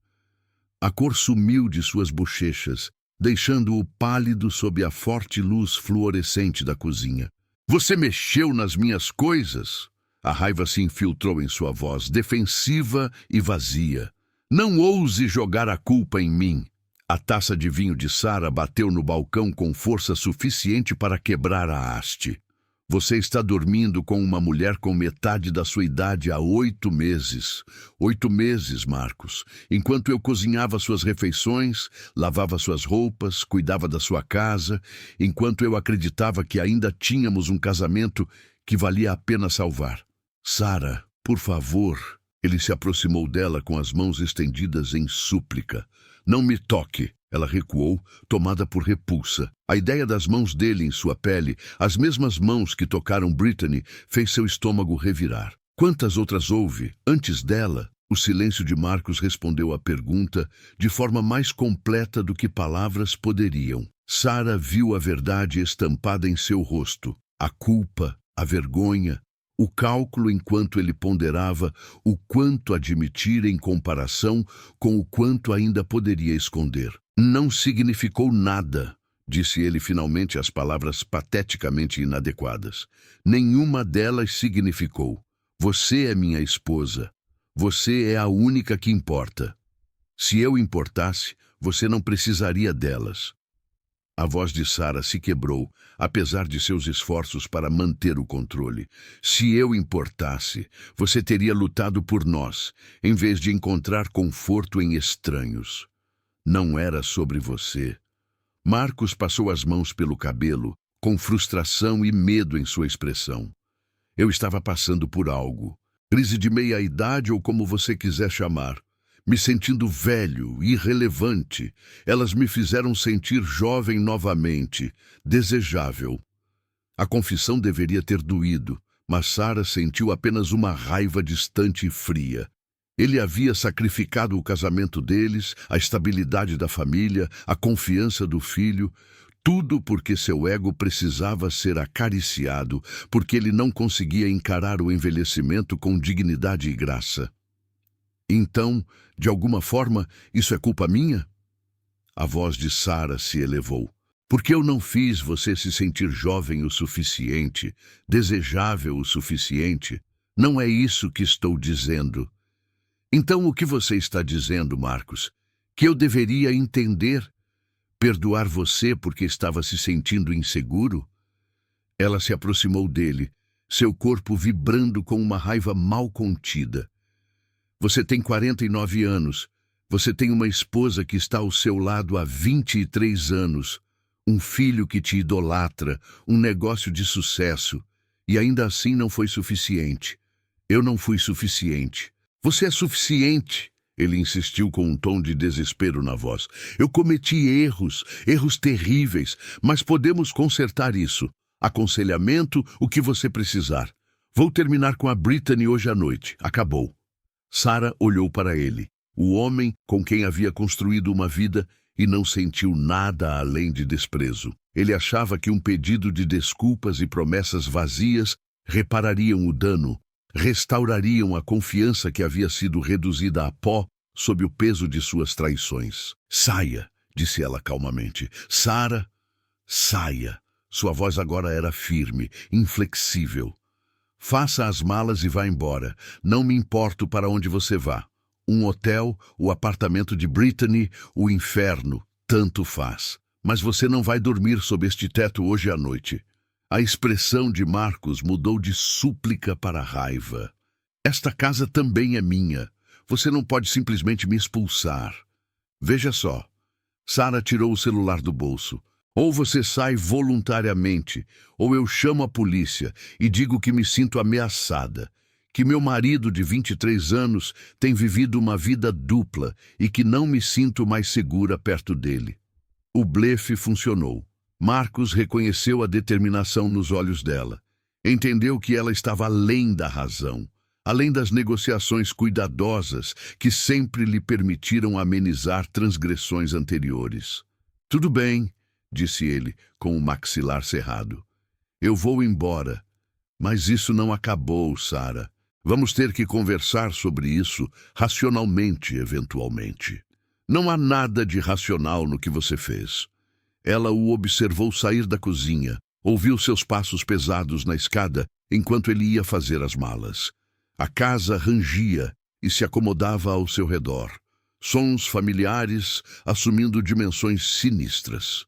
A cor sumiu de suas bochechas, deixando-o pálido sob a forte luz fluorescente da cozinha. Você mexeu nas minhas coisas? A raiva se infiltrou em sua voz, defensiva e vazia. Não ouse jogar a culpa em mim. A taça de vinho de Sarah bateu no balcão com força suficiente para quebrar a haste. Você está dormindo com uma mulher com metade da sua idade há 8 meses. 8 meses, Marcus. Enquanto eu cozinhava suas refeições, lavava suas roupas, cuidava da sua casa, enquanto eu acreditava que ainda tínhamos um casamento que valia a pena salvar. Sarah, por favor. Ele se aproximou dela com as mãos estendidas em súplica. Não me toque. Ela recuou, tomada por repulsa. A ideia das mãos dele em sua pele, as mesmas mãos que tocaram Brittany, fez seu estômago revirar. Quantas outras houve? Antes dela, o silêncio de Marcus respondeu à pergunta de forma mais completa do que palavras poderiam. Sarah viu a verdade estampada em seu rosto. A culpa, a vergonha, o cálculo enquanto ele ponderava o quanto admitir em comparação com o quanto ainda poderia esconder. Não significou nada, disse ele finalmente as palavras pateticamente inadequadas. Nenhuma delas significou. Você é minha esposa. Você é a única que importa. Se eu importasse, você não precisaria delas. A voz de Sarah se quebrou, apesar de seus esforços para manter o controle. Se eu importasse, você teria lutado por nós, em vez de encontrar conforto em estranhos. Não era sobre você. Marcus passou as mãos pelo cabelo, com frustração e medo em sua expressão. Eu estava passando por algo. Crise de meia-idade ou como você quiser chamar. Me sentindo velho, irrelevante. Elas me fizeram sentir jovem novamente, desejável. A confissão deveria ter doído, mas Sarah sentiu apenas uma raiva distante e fria. Ele havia sacrificado o casamento deles, a estabilidade da família, a confiança do filho, tudo porque seu ego precisava ser acariciado, porque ele não conseguia encarar o envelhecimento com dignidade e graça. Então, de alguma forma, isso é culpa minha? A voz de Sarah se elevou. Porque eu não fiz você se sentir jovem o suficiente, desejável o suficiente? Não é isso que estou dizendo. Então o que você está dizendo, Marcus? Que eu deveria entender? Perdoar você porque estava se sentindo inseguro? Ela se aproximou dele, seu corpo vibrando com uma raiva mal contida. Você tem 49 anos. Você tem uma esposa que está ao seu lado há 23 anos. Um filho que te idolatra, um negócio de sucesso. E ainda assim não foi suficiente. Eu não fui suficiente. Você é suficiente. Ele insistiu com um tom de desespero na voz. Eu cometi erros terríveis, mas podemos consertar isso. Aconselhamento, o que você precisar. Vou terminar com a Brittany hoje à noite. Acabou. Sarah olhou para ele, o homem com quem havia construído uma vida, e não sentiu nada além de desprezo. Ele achava que um pedido de desculpas e promessas vazias reparariam o dano, restaurariam a confiança que havia sido reduzida a pó sob o peso de suas traições. Saia, disse ela calmamente. Sarah, saia. Sua voz agora era firme, inflexível. Faça as malas e vá embora. Não me importo para onde você vá. Um hotel, o apartamento de Brittany, o inferno, tanto faz. Mas você não vai dormir sob este teto hoje à noite. A expressão de Marcos mudou de súplica para raiva. Esta casa também é minha. Você não pode simplesmente me expulsar. Veja só. Sarah tirou o celular do bolso. Ou você sai voluntariamente, ou eu chamo a polícia e digo que me sinto ameaçada, que meu marido de 23 anos tem vivido uma vida dupla e que não me sinto mais segura perto dele. O blefe funcionou. Marcos reconheceu a determinação nos olhos dela. Entendeu que ela estava além da razão, além das negociações cuidadosas que sempre lhe permitiram amenizar transgressões anteriores. Tudo bem, disse ele, com o maxilar cerrado. Eu vou embora. Mas isso não acabou, Sarah. Vamos ter que conversar sobre isso racionalmente, eventualmente. Não há nada de racional no que você fez. Ela o observou sair da cozinha, ouviu seus passos pesados na escada enquanto ele ia fazer as malas. A casa rangia e se acomodava ao seu redor. Sons familiares assumindo dimensões sinistras.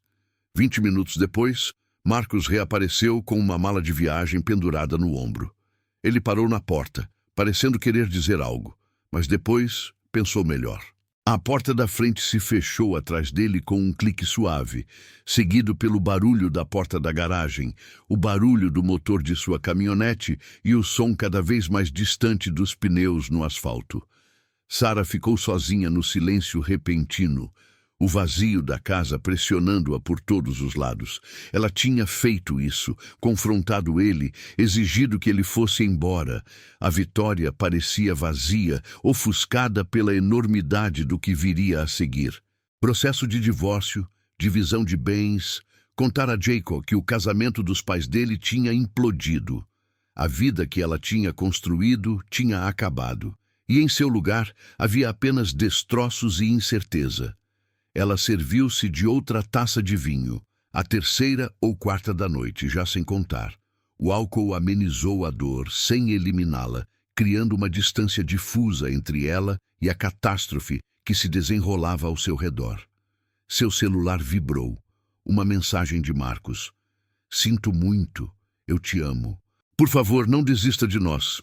20 minutos depois, Marcos reapareceu com uma mala de viagem pendurada no ombro. Ele parou na porta, parecendo querer dizer algo, mas depois pensou melhor. A porta da frente se fechou atrás dele com um clique suave, seguido pelo barulho da porta da garagem, o barulho do motor de sua caminhonete e o som cada vez mais distante dos pneus no asfalto. Sarah ficou sozinha no silêncio repentino, o vazio da casa pressionando-a por todos os lados. Ela tinha feito isso, confrontado ele, exigido que ele fosse embora. A Vitória parecia vazia, ofuscada pela enormidade do que viria a seguir. Processo de divórcio, divisão de bens, contar a Jacob que o casamento dos pais dele tinha implodido. A vida que ela tinha construído tinha acabado, e em seu lugar havia apenas destroços e incerteza. Ela serviu-se de outra taça de vinho, a terceira ou quarta da noite, já sem contar. O álcool amenizou a dor, sem eliminá-la, criando uma distância difusa entre ela e a catástrofe que se desenrolava ao seu redor. Seu celular vibrou. Uma mensagem de Marcos. Sinto muito. Eu te amo. Por favor, não desista de nós.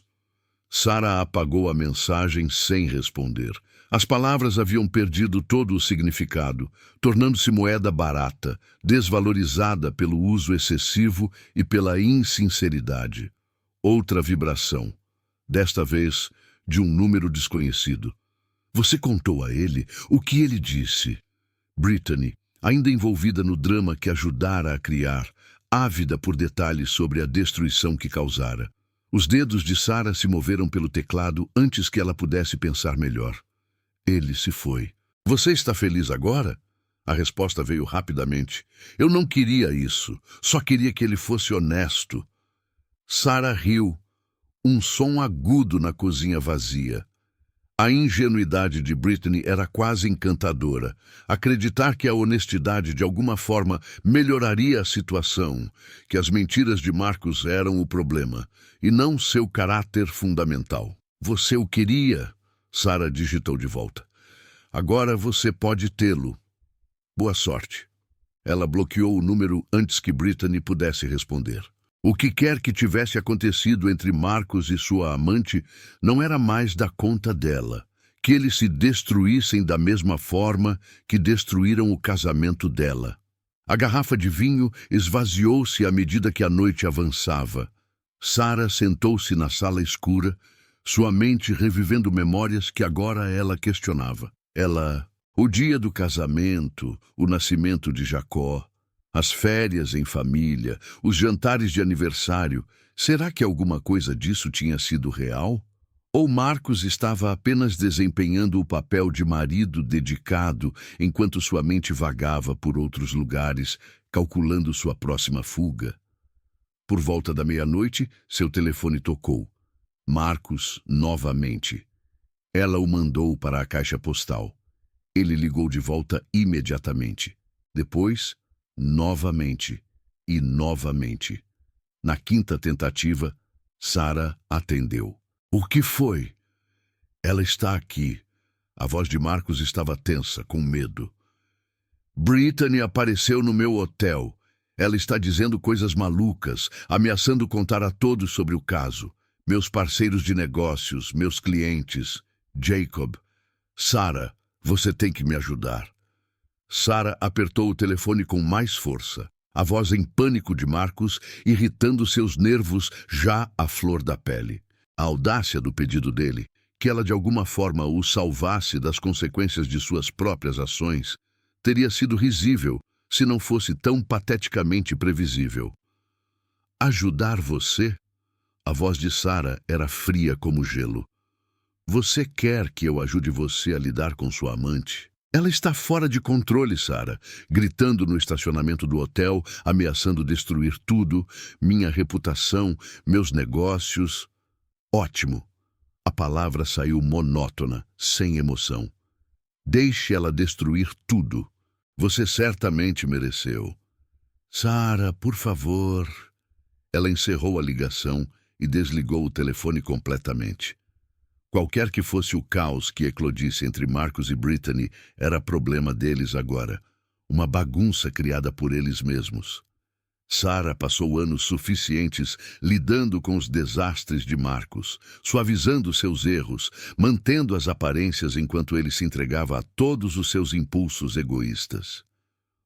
Sarah apagou a mensagem sem responder. As palavras haviam perdido todo o significado, tornando-se moeda barata, desvalorizada pelo uso excessivo e pela insinceridade. Outra vibração, desta vez de um número desconhecido. Você contou a ele o que ele disse. Brittany, ainda envolvida no drama que ajudara a criar, ávida por detalhes sobre a destruição que causara. Os dedos de Sarah se moveram pelo teclado antes que ela pudesse pensar melhor. Ele se foi. Você está feliz agora? A resposta veio rapidamente. Eu não queria isso. Só queria que ele fosse honesto. Sarah riu. Um som agudo na cozinha vazia. A ingenuidade de Brittany era quase encantadora. Acreditar que a honestidade de alguma forma melhoraria a situação, que as mentiras de Marcos eram o problema, e não seu caráter fundamental. Você o queria? Sarah digitou de volta. Agora você pode tê-lo. Boa sorte. Ela bloqueou o número antes que Brittany pudesse responder. O que quer que tivesse acontecido entre Marcos e sua amante não era mais da conta dela. Que eles se destruíssem da mesma forma que destruíram o casamento dela. A garrafa de vinho esvaziou-se à medida que a noite avançava. Sarah sentou-se na sala escura, sua mente revivendo memórias que agora ela questionava. O dia do casamento, o nascimento de Jacó, as férias em família, os jantares de aniversário, será que alguma coisa disso tinha sido real? Ou Marcos estava apenas desempenhando o papel de marido dedicado enquanto sua mente vagava por outros lugares, calculando sua próxima fuga? Por volta da meia-noite, seu telefone tocou. Marcos, novamente. Ela o mandou para a caixa postal. Ele ligou de volta imediatamente. Depois, novamente e novamente. Na quinta tentativa, Sarah atendeu. O que foi? Ela está aqui. A voz de Marcos estava tensa, com medo. Brittany apareceu no meu hotel. Ela está dizendo coisas malucas, ameaçando contar a todos sobre o caso. Meus parceiros de negócios, meus clientes. Jacob. Sarah, você tem que me ajudar. Sarah apertou o telefone com mais força. A voz em pânico de Marcos, irritando seus nervos já à flor da pele. A audácia do pedido dele, que ela de alguma forma o salvasse das consequências de suas próprias ações, teria sido risível se não fosse tão pateticamente previsível. Ajudar você? A voz de Sarah era fria como gelo. Você quer que eu ajude você a lidar com sua amante? Ela está fora de controle, Sarah, gritando no estacionamento do hotel, ameaçando destruir tudo, minha reputação, meus negócios. Ótimo. A palavra saiu monótona, sem emoção. Deixe ela destruir tudo. Você certamente mereceu. Sarah, por favor. Ela encerrou a ligação e desligou o telefone completamente. Qualquer que fosse o caos que eclodisse entre Marcos e Brittany, era problema deles agora. Uma bagunça criada por eles mesmos. Sarah passou anos suficientes lidando com os desastres de Marcos, suavizando seus erros, mantendo as aparências enquanto ele se entregava a todos os seus impulsos egoístas.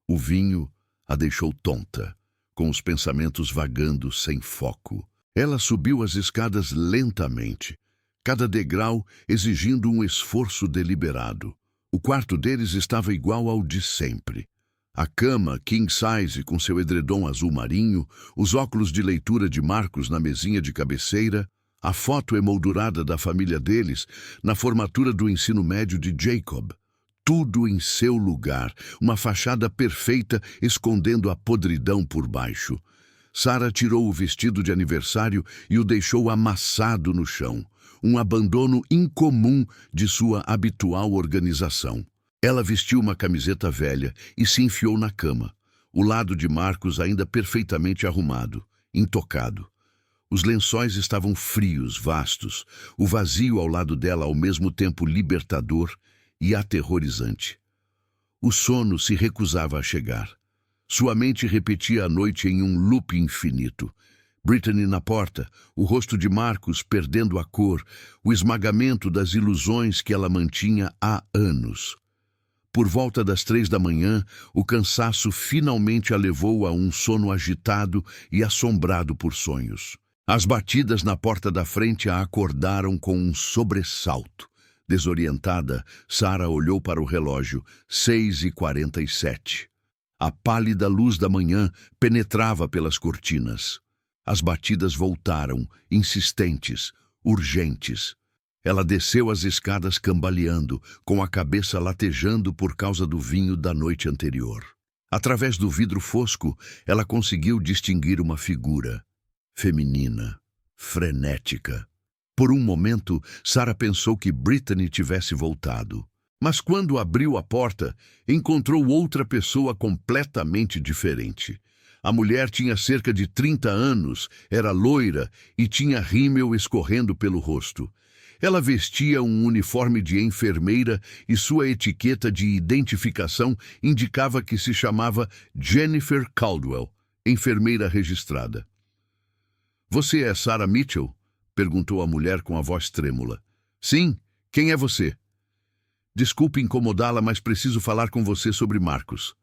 O vinho a deixou tonta, com os pensamentos vagando sem foco. Ela subiu as escadas lentamente, cada degrau exigindo um esforço deliberado. O quarto deles estava igual ao de sempre. A cama, king size, com seu edredom azul marinho, os óculos de leitura de Marcos na mesinha de cabeceira, a foto emoldurada da família deles na formatura do ensino médio de Jacob. Tudo em seu lugar, uma fachada perfeita escondendo a podridão por baixo. Sarah tirou o vestido de aniversário e o deixou amassado no chão, um abandono incomum de sua habitual organização. Ela vestiu uma camiseta velha e se enfiou na cama, o lado de Marcos ainda perfeitamente arrumado, intocado. Os lençóis estavam frios, vastos, o vazio ao lado dela ao mesmo tempo libertador e aterrorizante. O sono se recusava a chegar. Sua mente repetia a noite em um loop infinito. Brittany na porta, o rosto de Marcos perdendo a cor, o esmagamento das ilusões que ela mantinha há anos. Por volta das 3 da manhã, o cansaço finalmente a levou a um sono agitado e assombrado por sonhos. As batidas na porta da frente a acordaram com um sobressalto. Desorientada, Sarah olhou para o relógio, 6h47. A pálida luz da manhã penetrava pelas cortinas. As batidas voltaram, insistentes, urgentes. Ela desceu as escadas cambaleando, com a cabeça latejando por causa do vinho da noite anterior. Através do vidro fosco, ela conseguiu distinguir uma figura. Feminina, frenética. Por um momento, Sarah pensou que Brittany tivesse voltado. Mas quando abriu a porta, encontrou outra pessoa completamente diferente. A mulher tinha cerca de 30 anos, era loira e tinha rímel escorrendo pelo rosto. Ela vestia um uniforme de enfermeira e sua etiqueta de identificação indicava que se chamava Jennifer Caldwell, enfermeira registrada. Você é Sarah Mitchell? Perguntou a mulher com a voz trêmula. Sim, quem é você? Desculpe incomodá-la, mas preciso falar com você sobre Marcus.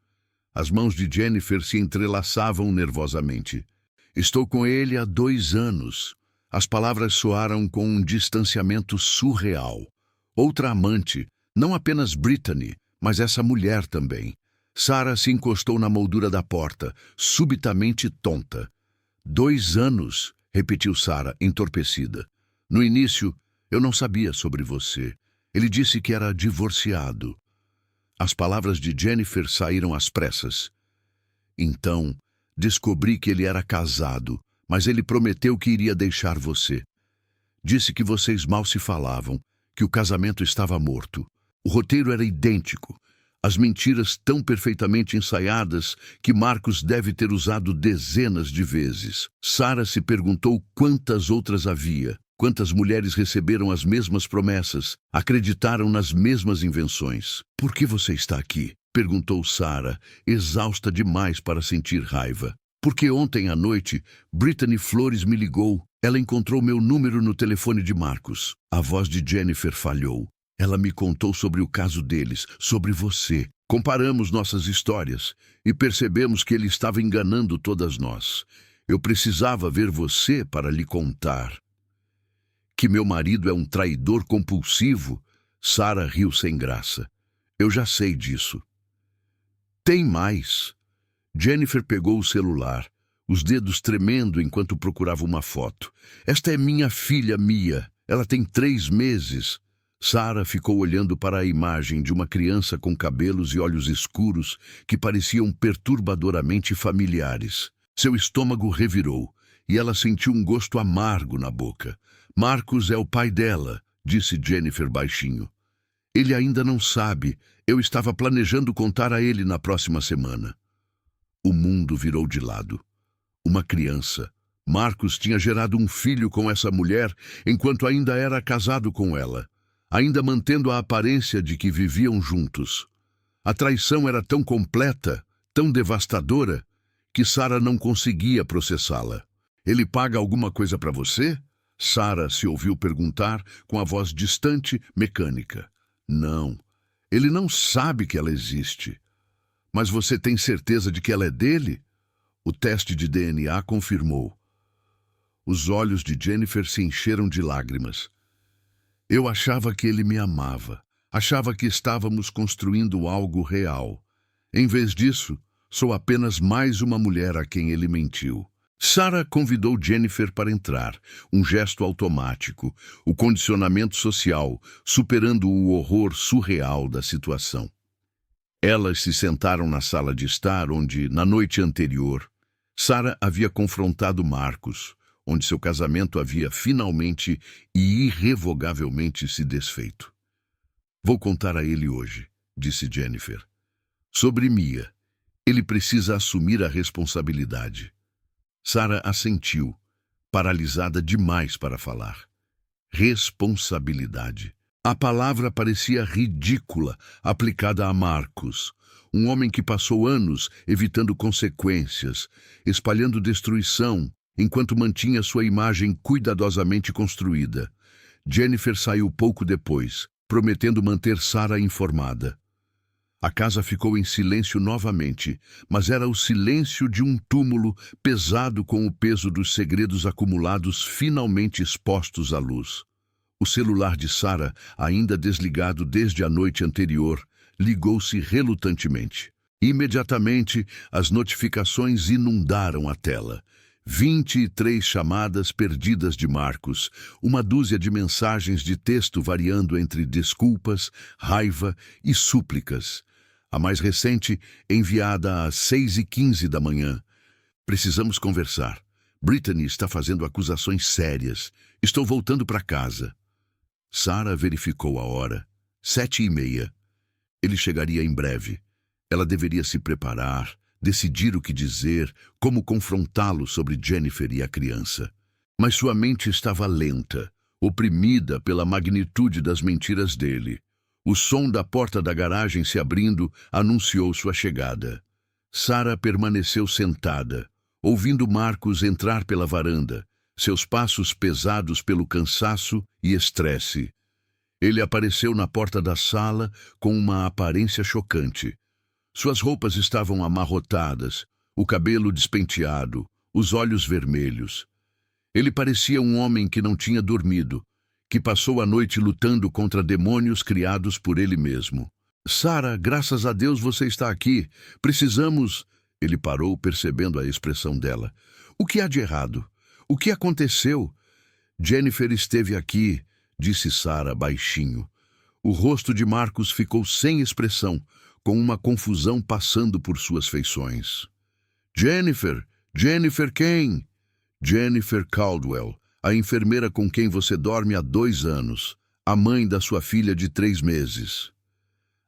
As mãos de Jennifer se entrelaçavam nervosamente. Estou com ele há 2 anos. As palavras soaram com um distanciamento surreal. Outra amante, não apenas Brittany, mas essa mulher também. Sarah se encostou na moldura da porta, subitamente tonta. 2 anos, repetiu Sarah, entorpecida. No início, eu não sabia sobre você. Ele disse que era divorciado. As palavras de Jennifer saíram às pressas. Então, descobri que ele era casado, mas ele prometeu que iria deixar você. Disse que vocês mal se falavam, que o casamento estava morto. O roteiro era idêntico. As mentiras tão perfeitamente ensaiadas que Marcus deve ter usado dezenas de vezes. Sarah se perguntou quantas outras havia. Quantas mulheres receberam as mesmas promessas, acreditaram nas mesmas invenções. Por que você está aqui? Perguntou Sarah, exausta demais para sentir raiva. Porque ontem à noite, Brittany Flores me ligou. Ela encontrou meu número no telefone de Marcus. A voz de Jennifer falhou. Ela me contou sobre o caso deles, sobre você. Comparamos nossas histórias e percebemos que ele estava enganando todas nós. Eu precisava ver você para lhe contar. Que meu marido é um traidor compulsivo? Sarah riu sem graça. Eu já sei disso. Tem mais. Jennifer pegou o celular, os dedos tremendo enquanto procurava uma foto. Esta é minha filha Mia. Ela tem 3 meses. Sarah ficou olhando para a imagem de uma criança com cabelos e olhos escuros que pareciam perturbadoramente familiares. Seu estômago revirou e ela sentiu um gosto amargo na boca. Marcus é o pai dela, disse Jennifer baixinho. Ele ainda não sabe. Eu estava planejando contar a ele na próxima semana. O mundo virou de lado. Uma criança. Marcus tinha gerado um filho com essa mulher enquanto ainda era casado com ela, ainda mantendo a aparência de que viviam juntos. A traição era tão completa, tão devastadora, que Sarah não conseguia processá-la. Ele paga alguma coisa para você? Sarah se ouviu perguntar com a voz distante, mecânica. Não. Ele não sabe que ela existe. Mas você tem certeza de que ela é dele? O teste de DNA confirmou. Os olhos de Jennifer se encheram de lágrimas. Eu achava que ele me amava. Achava que estávamos construindo algo real. Em vez disso, sou apenas mais uma mulher a quem ele mentiu. Sarah convidou Jennifer para entrar, um gesto automático, o condicionamento social, superando o horror surreal da situação. Elas se sentaram na sala de estar onde, na noite anterior, Sarah havia confrontado Marcus, onde seu casamento havia finalmente e irrevogavelmente se desfeito. Vou contar a ele hoje, disse Jennifer. Sobre Mia, ele precisa assumir a responsabilidade. Sarah assentiu, paralisada demais para falar. Responsabilidade. A palavra parecia ridícula aplicada a Marcus, um homem que passou anos evitando consequências, espalhando destruição, enquanto mantinha sua imagem cuidadosamente construída. Jennifer saiu pouco depois, prometendo manter Sarah informada. A casa ficou em silêncio novamente, mas era o silêncio de um túmulo pesado com o peso dos segredos acumulados finalmente expostos à luz. O celular de Sarah, ainda desligado desde a noite anterior, ligou-se relutantemente. Imediatamente, as notificações inundaram a tela. 23 chamadas perdidas de Marcus, uma dúzia de mensagens de texto variando entre desculpas, raiva e súplicas. A mais recente, enviada às 6h15 da manhã. Precisamos conversar. Brittany está fazendo acusações sérias. Estou voltando para casa. Sarah verificou a hora. 7h30. Ele chegaria em breve. Ela deveria se preparar, decidir o que dizer, como confrontá-lo sobre Jennifer e a criança. Mas sua mente estava lenta, oprimida pela magnitude das mentiras dele. O som da porta da garagem se abrindo anunciou sua chegada. Sarah permaneceu sentada, ouvindo Marcus entrar pela varanda, seus passos pesados pelo cansaço e estresse. Ele apareceu na porta da sala com uma aparência chocante. Suas roupas estavam amarrotadas, o cabelo despenteado, os olhos vermelhos. Ele parecia um homem que não tinha dormido, que passou a noite lutando contra demônios criados por ele mesmo. Sarah, graças a Deus você está aqui. Precisamos... Ele parou, percebendo a expressão dela. O que há de errado? O que aconteceu? Jennifer esteve aqui, disse Sarah baixinho. O rosto de Marcus ficou sem expressão, com uma confusão passando por suas feições. Jennifer? Jennifer quem? Jennifer Caldwell, a enfermeira com quem você dorme há 2 anos, a mãe da sua filha de 3 meses.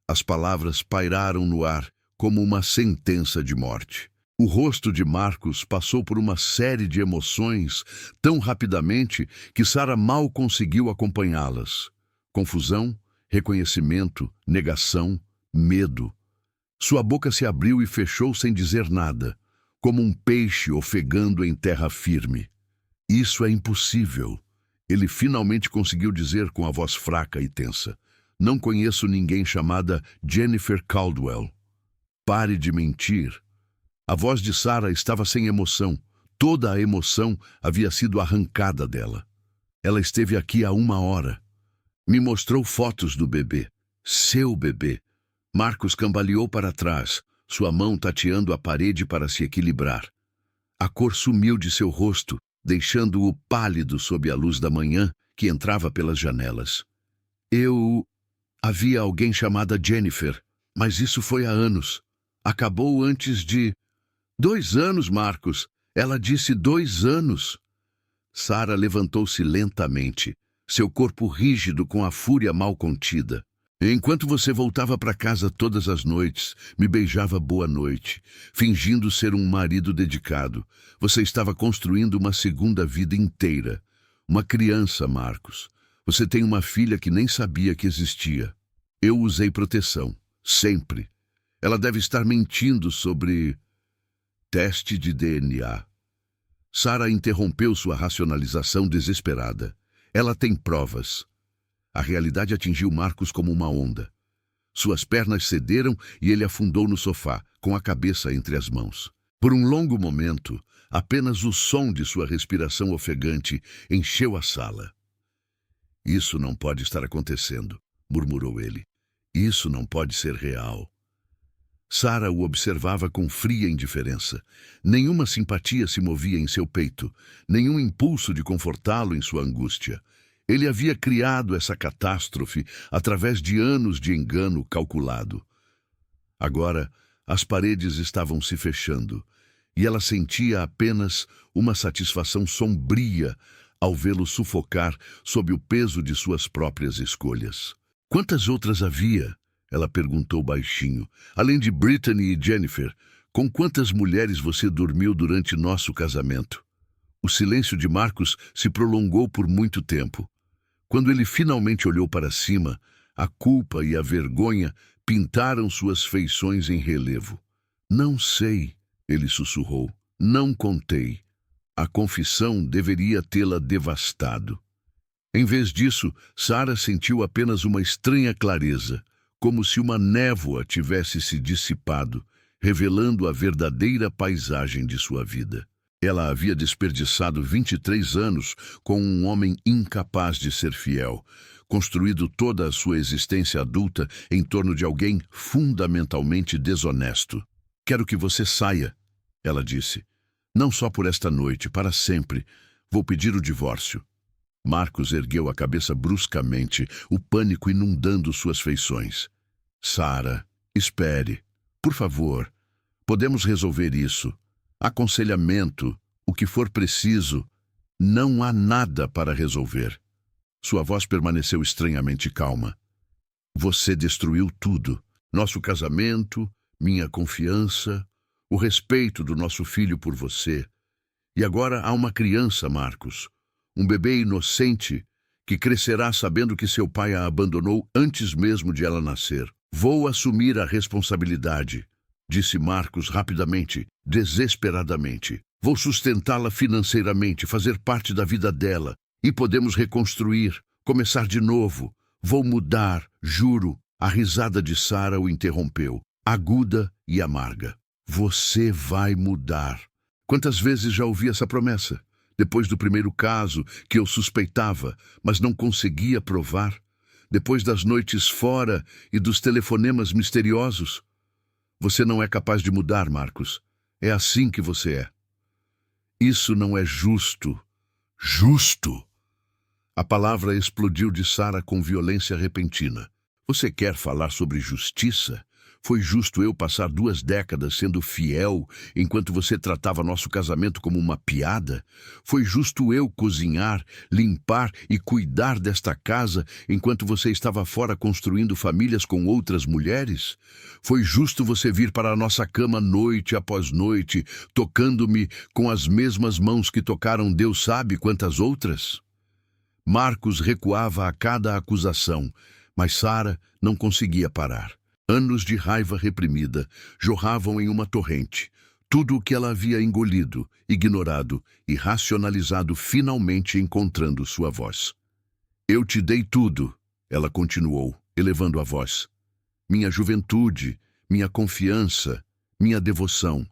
As palavras pairaram no ar como uma sentença de morte. O rosto de Marcus passou por uma série de emoções tão rapidamente que Sarah mal conseguiu acompanhá-las. Confusão, reconhecimento, negação, medo. Sua boca se abriu e fechou sem dizer nada, como um peixe ofegando em terra firme. Isso é impossível. Ele finalmente conseguiu dizer com a voz fraca e tensa. Não conheço ninguém chamada Jennifer Caldwell. Pare de mentir. A voz de Sarah estava sem emoção. Toda a emoção havia sido arrancada dela. Ela esteve aqui há 1 hora. Me mostrou fotos do bebê. Seu bebê. Marcus cambaleou para trás, sua mão tateando a parede para se equilibrar. A cor sumiu de seu rosto, deixando-o pálido sob a luz da manhã que entrava pelas janelas. Havia alguém chamada Jennifer, mas isso foi há anos. Acabou antes de... 2 anos, Marcus. Ela disse 2 anos. Sarah levantou-se lentamente, seu corpo rígido com a fúria mal contida. Enquanto você voltava para casa todas as noites, me beijava boa noite, fingindo ser um marido dedicado. Você estava construindo uma segunda vida inteira. Uma criança, Marcus. Você tem uma filha que nem sabia que existia. Eu usei proteção. Sempre. Ela deve estar mentindo sobre... Teste de DNA. Sarah interrompeu sua racionalização desesperada. Ela tem provas. A realidade atingiu Marcus como uma onda. Suas pernas cederam e ele afundou no sofá, com a cabeça entre as mãos. Por um longo momento, apenas o som de sua respiração ofegante encheu a sala. Isso não pode estar acontecendo, murmurou ele. Isso não pode ser real. Sarah o observava com fria indiferença. Nenhuma simpatia se movia em seu peito, nenhum impulso de confortá-lo em sua angústia. Ele havia criado essa catástrofe através de anos de engano calculado. Agora, as paredes estavam se fechando, e ela sentia apenas uma satisfação sombria ao vê-lo sufocar sob o peso de suas próprias escolhas. Quantas outras havia? Ela perguntou baixinho. Além de Brittany e Jennifer, com quantas mulheres você dormiu durante nosso casamento? O silêncio de Marcus se prolongou por muito tempo. Quando ele finalmente olhou para cima, a culpa e a vergonha pintaram suas feições em relevo. Não sei, ele sussurrou. Não contei. A confissão deveria tê-la devastado. Em vez disso, Sarah sentiu apenas uma estranha clareza, como se uma névoa tivesse se dissipado, revelando a verdadeira paisagem de sua vida. Ela havia desperdiçado 23 anos com um homem incapaz de ser fiel, construído toda a sua existência adulta em torno de alguém fundamentalmente desonesto. Quero que você saia, ela disse. Não só por esta noite, para sempre. Vou pedir o divórcio. Marcus ergueu a cabeça bruscamente, o pânico inundando suas feições. Sarah, espere. Por favor. Podemos resolver isso. Aconselhamento, o que for preciso. Não há nada para resolver. Sua voz permaneceu estranhamente calma. Você destruiu tudo. Nosso casamento, minha confiança, o respeito do nosso filho por você. E agora há uma criança, Marcus. Um bebê inocente que crescerá sabendo que seu pai a abandonou antes mesmo de ela nascer. Vou assumir a responsabilidade, disse Marcus rapidamente, desesperadamente. Vou sustentá-la financeiramente, fazer parte da vida dela, e podemos reconstruir, começar de novo. Vou mudar, juro. A risada de Sarah o interrompeu, aguda e amarga. Você vai mudar. Quantas vezes já ouvi essa promessa? Depois do primeiro caso, que eu suspeitava, mas não conseguia provar. Depois das noites fora e dos telefonemas misteriosos. Você não é capaz de mudar, Marcos. É assim que você é. Isso não é justo. Justo! A palavra explodiu de Sarah com violência repentina. Você quer falar sobre justiça? Foi justo eu passar 2 décadas sendo fiel enquanto você tratava nosso casamento como uma piada? Foi justo eu cozinhar, limpar e cuidar desta casa enquanto você estava fora construindo famílias com outras mulheres? Foi justo você vir para a nossa cama noite após noite, tocando-me com as mesmas mãos que tocaram Deus sabe quantas outras? Marcos recuava a cada acusação, mas Sarah não conseguia parar. Anos de raiva reprimida jorravam em uma torrente. Tudo o que ela havia engolido, ignorado e racionalizado finalmente encontrando sua voz. Eu te dei tudo, ela continuou, elevando a voz. Minha juventude, minha confiança, minha devoção.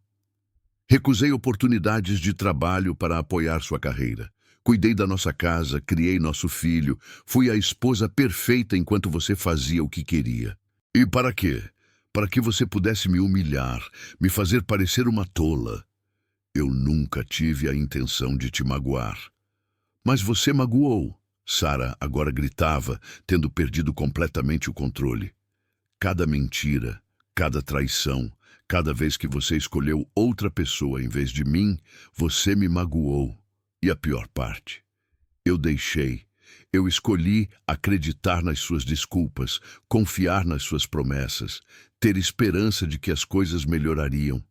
Recusei oportunidades de trabalho para apoiar sua carreira. Cuidei da nossa casa, criei nosso filho, fui a esposa perfeita enquanto você fazia o que queria. E para quê? Para que você pudesse me humilhar, me fazer parecer uma tola. Eu nunca tive a intenção de te magoar. Mas você magoou, Sarah agora gritava, tendo perdido completamente o controle. Cada mentira, cada traição, cada vez que você escolheu outra pessoa em vez de mim, você me magoou. E a pior parte, eu escolhi acreditar nas suas desculpas, confiar nas suas promessas, ter esperança de que as coisas melhorariam.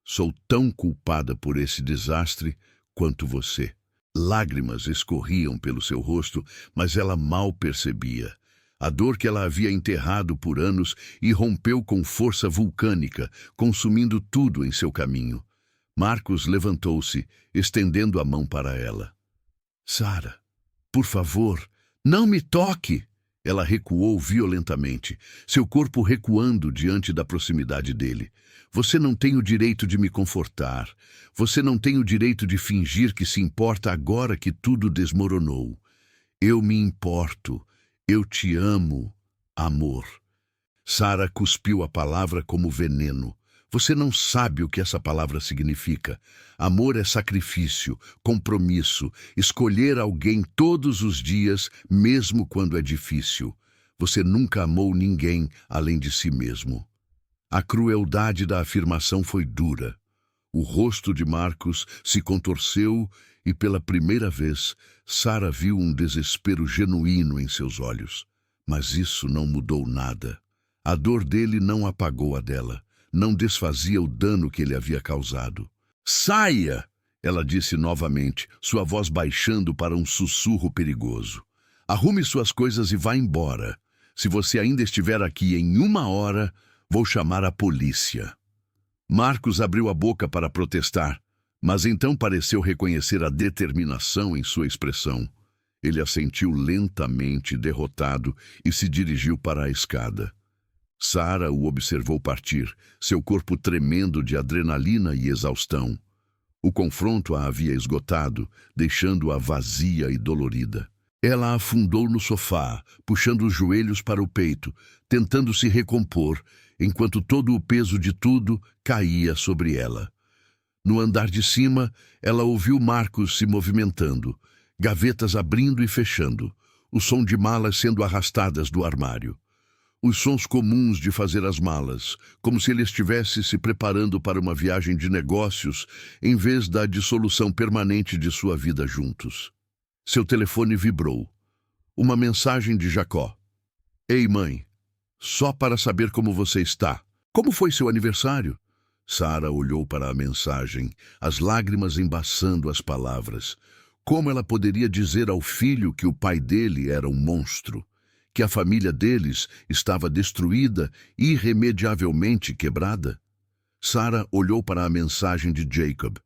Sou tão culpada por esse desastre quanto você. Lágrimas escorriam pelo seu rosto, mas ela mal percebia. A dor que ela havia enterrado por anos irrompeu com força vulcânica, consumindo tudo em seu caminho. Marcos levantou-se, estendendo a mão para ela. Sarah, por favor, não me toque! Ela recuou violentamente, seu corpo recuando diante da proximidade dele. Você não tem o direito de me confortar. Você não tem o direito de fingir que se importa agora que tudo desmoronou. Eu me importo. Eu te amo, amor. Sarah cuspiu a palavra como veneno. Você não sabe o que essa palavra significa. Amor é sacrifício, compromisso, escolher alguém todos os dias, mesmo quando é difícil. Você nunca amou ninguém além de si mesmo. A crueldade da afirmação foi dura. O rosto de Marcos se contorceu e, pela primeira vez, Sarah viu um desespero genuíno em seus olhos. Mas isso não mudou nada. A dor dele não apagou a dela. Não desfazia o dano que ele havia causado. Saia! Ela disse novamente, sua voz baixando para um sussurro perigoso. Arrume suas coisas e vá embora. Se você ainda estiver aqui em 1 hora, vou chamar a polícia. Marcos abriu a boca para protestar, mas então pareceu reconhecer a determinação em sua expressão. Ele assentiu lentamente, derrotado, e se dirigiu para a escada. Sarah o observou partir, seu corpo tremendo de adrenalina e exaustão. O confronto a havia esgotado, deixando-a vazia e dolorida. Ela afundou no sofá, puxando os joelhos para o peito, tentando se recompor, enquanto todo o peso de tudo caía sobre ela. No andar de cima, ela ouviu Marcos se movimentando, gavetas abrindo e fechando, o som de malas sendo arrastadas do armário. Os sons comuns de fazer as malas, como se ele estivesse se preparando para uma viagem de negócios, em vez da dissolução permanente de sua vida juntos. Seu telefone vibrou. Uma mensagem de Jacó. Ei, mãe, só para saber como você está. Como foi seu aniversário? Sarah olhou para a mensagem, as lágrimas embaçando as palavras. Como ela poderia dizer ao filho que o pai dele era um monstro? Que a família deles estava destruída, irremediavelmente quebrada? Sarah olhou para a mensagem de Jacob.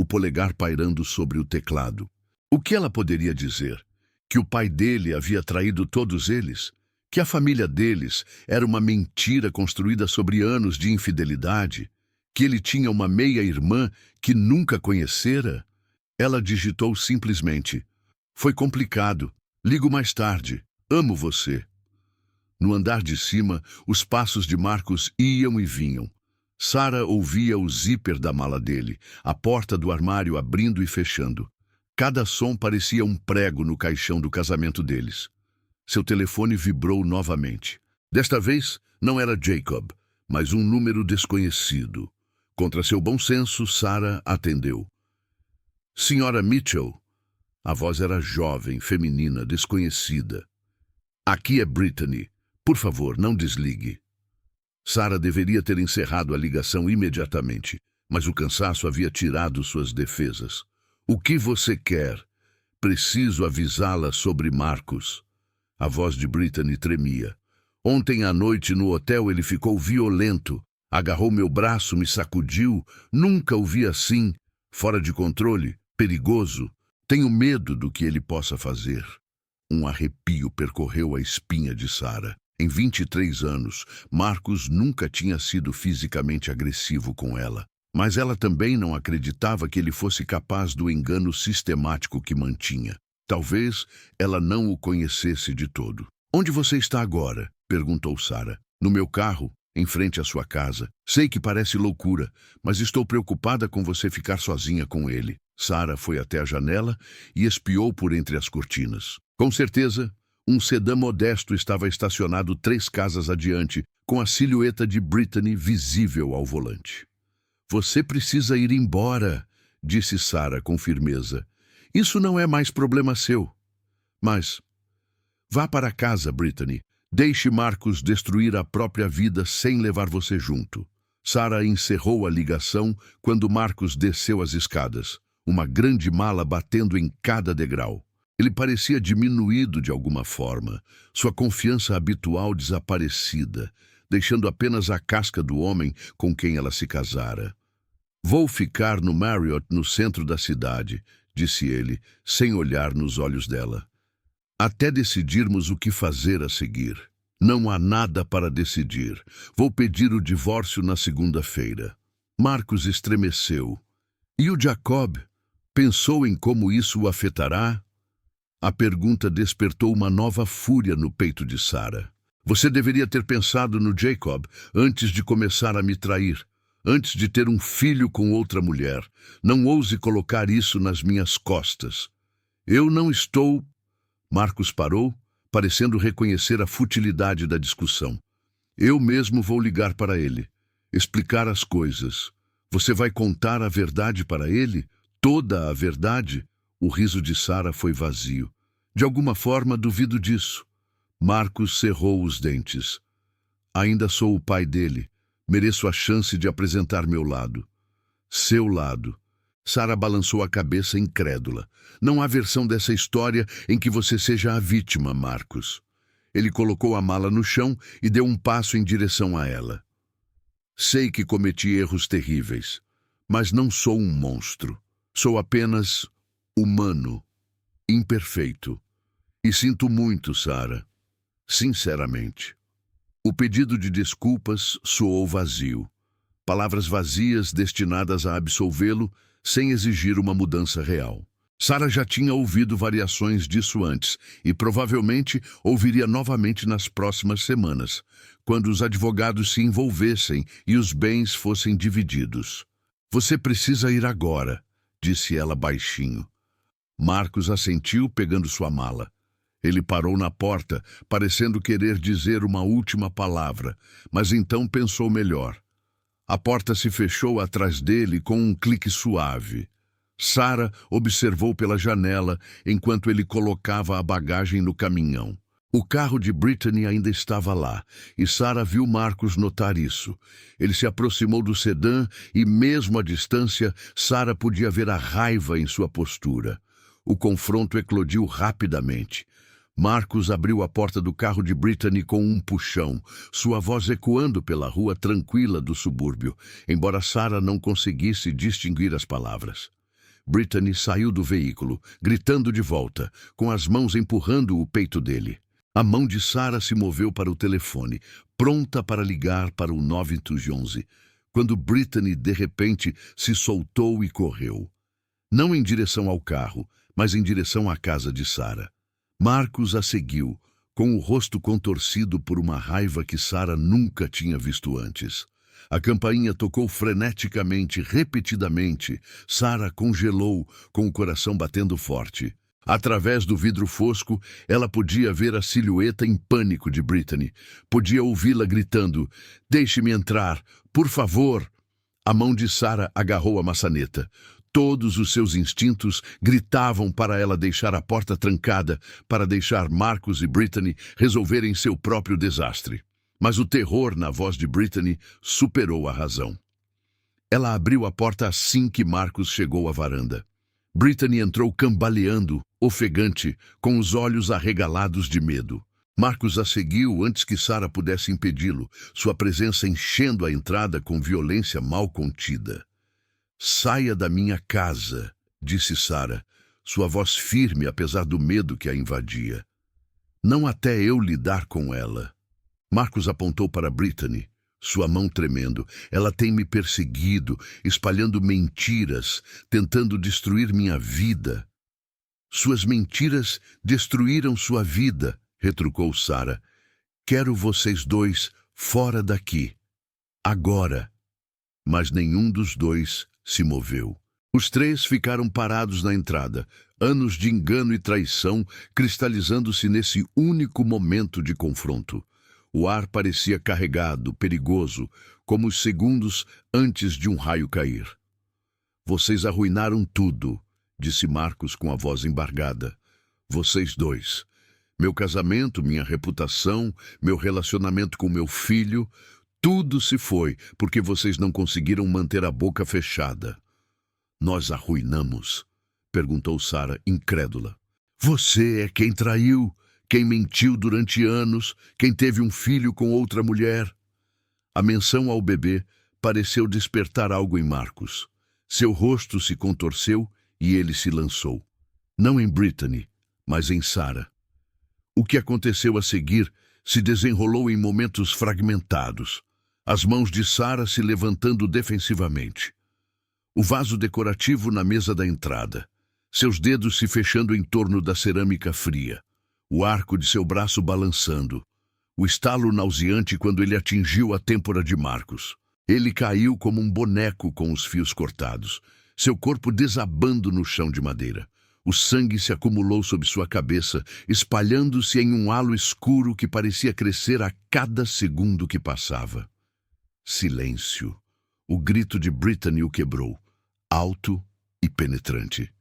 o polegar pairando sobre o teclado. O que ela poderia dizer? Que o pai dele havia traído todos eles? Que a família deles era uma mentira construída sobre anos de infidelidade? Que ele tinha uma meia-irmã que nunca conhecera? Ela digitou simplesmente: "Foi complicado. Ligo mais tarde. Amo você." No andar de cima, os passos de Marcos iam e vinham. Sarah ouvia o zíper da mala dele, a porta do armário abrindo e fechando. Cada som parecia um prego no caixão do casamento deles. Seu telefone vibrou novamente. Desta vez, não era Jacob, mas um número desconhecido. Contra seu bom senso, Sarah atendeu. "Senhora Mitchell." A voz era jovem, feminina, desconhecida. "Aqui é Brittany. Por favor, não desligue." Sarah deveria ter encerrado a ligação imediatamente, mas o cansaço havia tirado suas defesas. "O que você quer?" "Preciso avisá-la sobre Marcos." A voz de Brittany tremia. "Ontem à noite no hotel ele ficou violento. Agarrou meu braço, me sacudiu. Nunca o vi assim. Fora de controle, perigoso. Tenho medo do que ele possa fazer." Um arrepio percorreu a espinha de Sarah. Em 23 anos, Marcos nunca tinha sido fisicamente agressivo com ela. Mas ela também não acreditava que ele fosse capaz do engano sistemático que mantinha. Talvez ela não o conhecesse de todo. "Onde você está agora?" perguntou Sarah. "No meu carro, em frente à sua casa. Sei que parece loucura, mas estou preocupada com você ficar sozinha com ele." Sarah foi até a janela e espiou por entre as cortinas. Com certeza, um sedã modesto estava estacionado 3 casas adiante, com a silhueta de Brittany visível ao volante. "Você precisa ir embora", disse Sarah com firmeza. "Isso não é mais problema seu." "Mas vá para casa, Brittany. Deixe Marcos destruir a própria vida sem levar você junto." Sarah encerrou a ligação quando Marcos desceu as escadas, uma grande mala batendo em cada degrau. Ele parecia diminuído de alguma forma, sua confiança habitual desaparecida, deixando apenas a casca do homem com quem ela se casara. "Vou ficar no Marriott, no centro da cidade", disse ele, sem olhar nos olhos dela. "Até decidirmos o que fazer a seguir." "Não há nada para decidir. Vou pedir o divórcio na segunda-feira." Marcos estremeceu. "E o Jacob? Pensou em como isso o afetará?" A pergunta despertou uma nova fúria no peito de Sarah. "Você deveria ter pensado no Jacob antes de começar a me trair, antes de ter um filho com outra mulher. Não ouse colocar isso nas minhas costas." "Eu não estou..." Marcos parou, parecendo reconhecer a futilidade da discussão. "Eu mesmo vou ligar para ele, explicar as coisas. Você vai contar a verdade para ele? Toda a verdade?" O riso de Sarah foi vazio. "De alguma forma, duvido disso." Marcos cerrou os dentes. "Ainda sou o pai dele. Mereço a chance de apresentar meu lado." "Seu lado." Sarah balançou a cabeça incrédula. "Não há versão dessa história em que você seja a vítima, Marcos." Ele colocou a mala no chão e deu um passo em direção a ela. "Sei que cometi erros terríveis, mas não sou um monstro. Sou apenas humano, imperfeito. E sinto muito, Sarah. Sinceramente." O pedido de desculpas soou vazio. Palavras vazias destinadas a absolvê-lo sem exigir uma mudança real. Sarah já tinha ouvido variações disso antes e provavelmente ouviria novamente nas próximas semanas, quando os advogados se envolvessem e os bens fossem divididos. "Você precisa ir agora", disse ela baixinho. Marcos assentiu, pegando sua mala. Ele parou na porta, parecendo querer dizer uma última palavra, mas então pensou melhor. A porta se fechou atrás dele com um clique suave. Sarah observou pela janela enquanto ele colocava a bagagem no caminhão. O carro de Brittany ainda estava lá, e Sarah viu Marcos notar isso. Ele se aproximou do sedã e, mesmo à distância, Sarah podia ver a raiva em sua postura. O confronto eclodiu rapidamente. Marcos abriu a porta do carro de Brittany com um puxão, sua voz ecoando pela rua tranquila do subúrbio, embora Sarah não conseguisse distinguir as palavras. Brittany saiu do veículo, gritando de volta, com as mãos empurrando o peito dele. A mão de Sarah se moveu para o telefone, pronta para ligar para o 911, quando Brittany, de repente, se soltou e correu. Não em direção ao carro, mas em direção à casa de Sarah. Marcus a seguiu, com o rosto contorcido por uma raiva que Sarah nunca tinha visto antes. A campainha tocou freneticamente, repetidamente. Sarah congelou, com o coração batendo forte. Através do vidro fosco, ela podia ver a silhueta em pânico de Brittany. Podia ouvi-la gritando: "Deixe-me entrar, por favor!" A mão de Sarah agarrou a maçaneta. Todos os seus instintos gritavam para ela deixar a porta trancada, para deixar Marcus e Brittany resolverem seu próprio desastre. Mas o terror na voz de Brittany superou a razão. Ela abriu a porta assim que Marcus chegou à varanda. Brittany entrou cambaleando, ofegante, com os olhos arregalados de medo. Marcus a seguiu antes que Sarah pudesse impedi-lo, sua presença enchendo a entrada com violência mal contida. "Saia da minha casa", disse Sarah, sua voz firme apesar do medo que a invadia. "Não até eu lidar com ela." Marcus apontou para Brittany, sua mão tremendo. "Ela tem me perseguido, espalhando mentiras, tentando destruir minha vida." "Suas mentiras destruíram sua vida", retrucou Sarah. "Quero vocês dois fora daqui. Agora." Mas nenhum dos dois se moveu. Os três ficaram parados na entrada, anos de engano e traição cristalizando-se nesse único momento de confronto. O ar parecia carregado, perigoso, como os segundos antes de um raio cair. "Vocês arruinaram tudo", disse Marcus com a voz embargada. "Vocês dois. Meu casamento, minha reputação, meu relacionamento com meu filho, tudo se foi porque vocês não conseguiram manter a boca fechada." "Nós arruinamos?", perguntou Sarah, incrédula. "Você é quem traiu, quem mentiu durante anos, quem teve um filho com outra mulher." A menção ao bebê pareceu despertar algo em Marcus. Seu rosto se contorceu e ele se lançou. Não em Brittany, mas em Sarah. O que aconteceu a seguir se desenrolou em momentos fragmentados. As mãos de Sarah se levantando defensivamente. O vaso decorativo na mesa da entrada. Seus dedos se fechando em torno da cerâmica fria. O arco de seu braço balançando. O estalo nauseante quando ele atingiu a têmpora de Marcus. Ele caiu como um boneco com os fios cortados, seu corpo desabando no chão de madeira. O sangue se acumulou sob sua cabeça, espalhando-se em um halo escuro que parecia crescer a cada segundo que passava. Silêncio. O grito de Brittany o quebrou, alto e penetrante.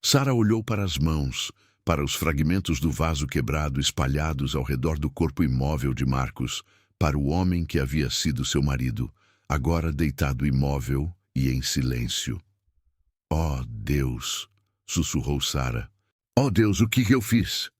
Sarah olhou para as mãos, para os fragmentos do vaso quebrado espalhados ao redor do corpo imóvel de Marcus, para o homem que havia sido seu marido, agora deitado imóvel e em silêncio. "Oh, Deus!", sussurrou Sarah. "Oh, Deus, o que eu fiz?"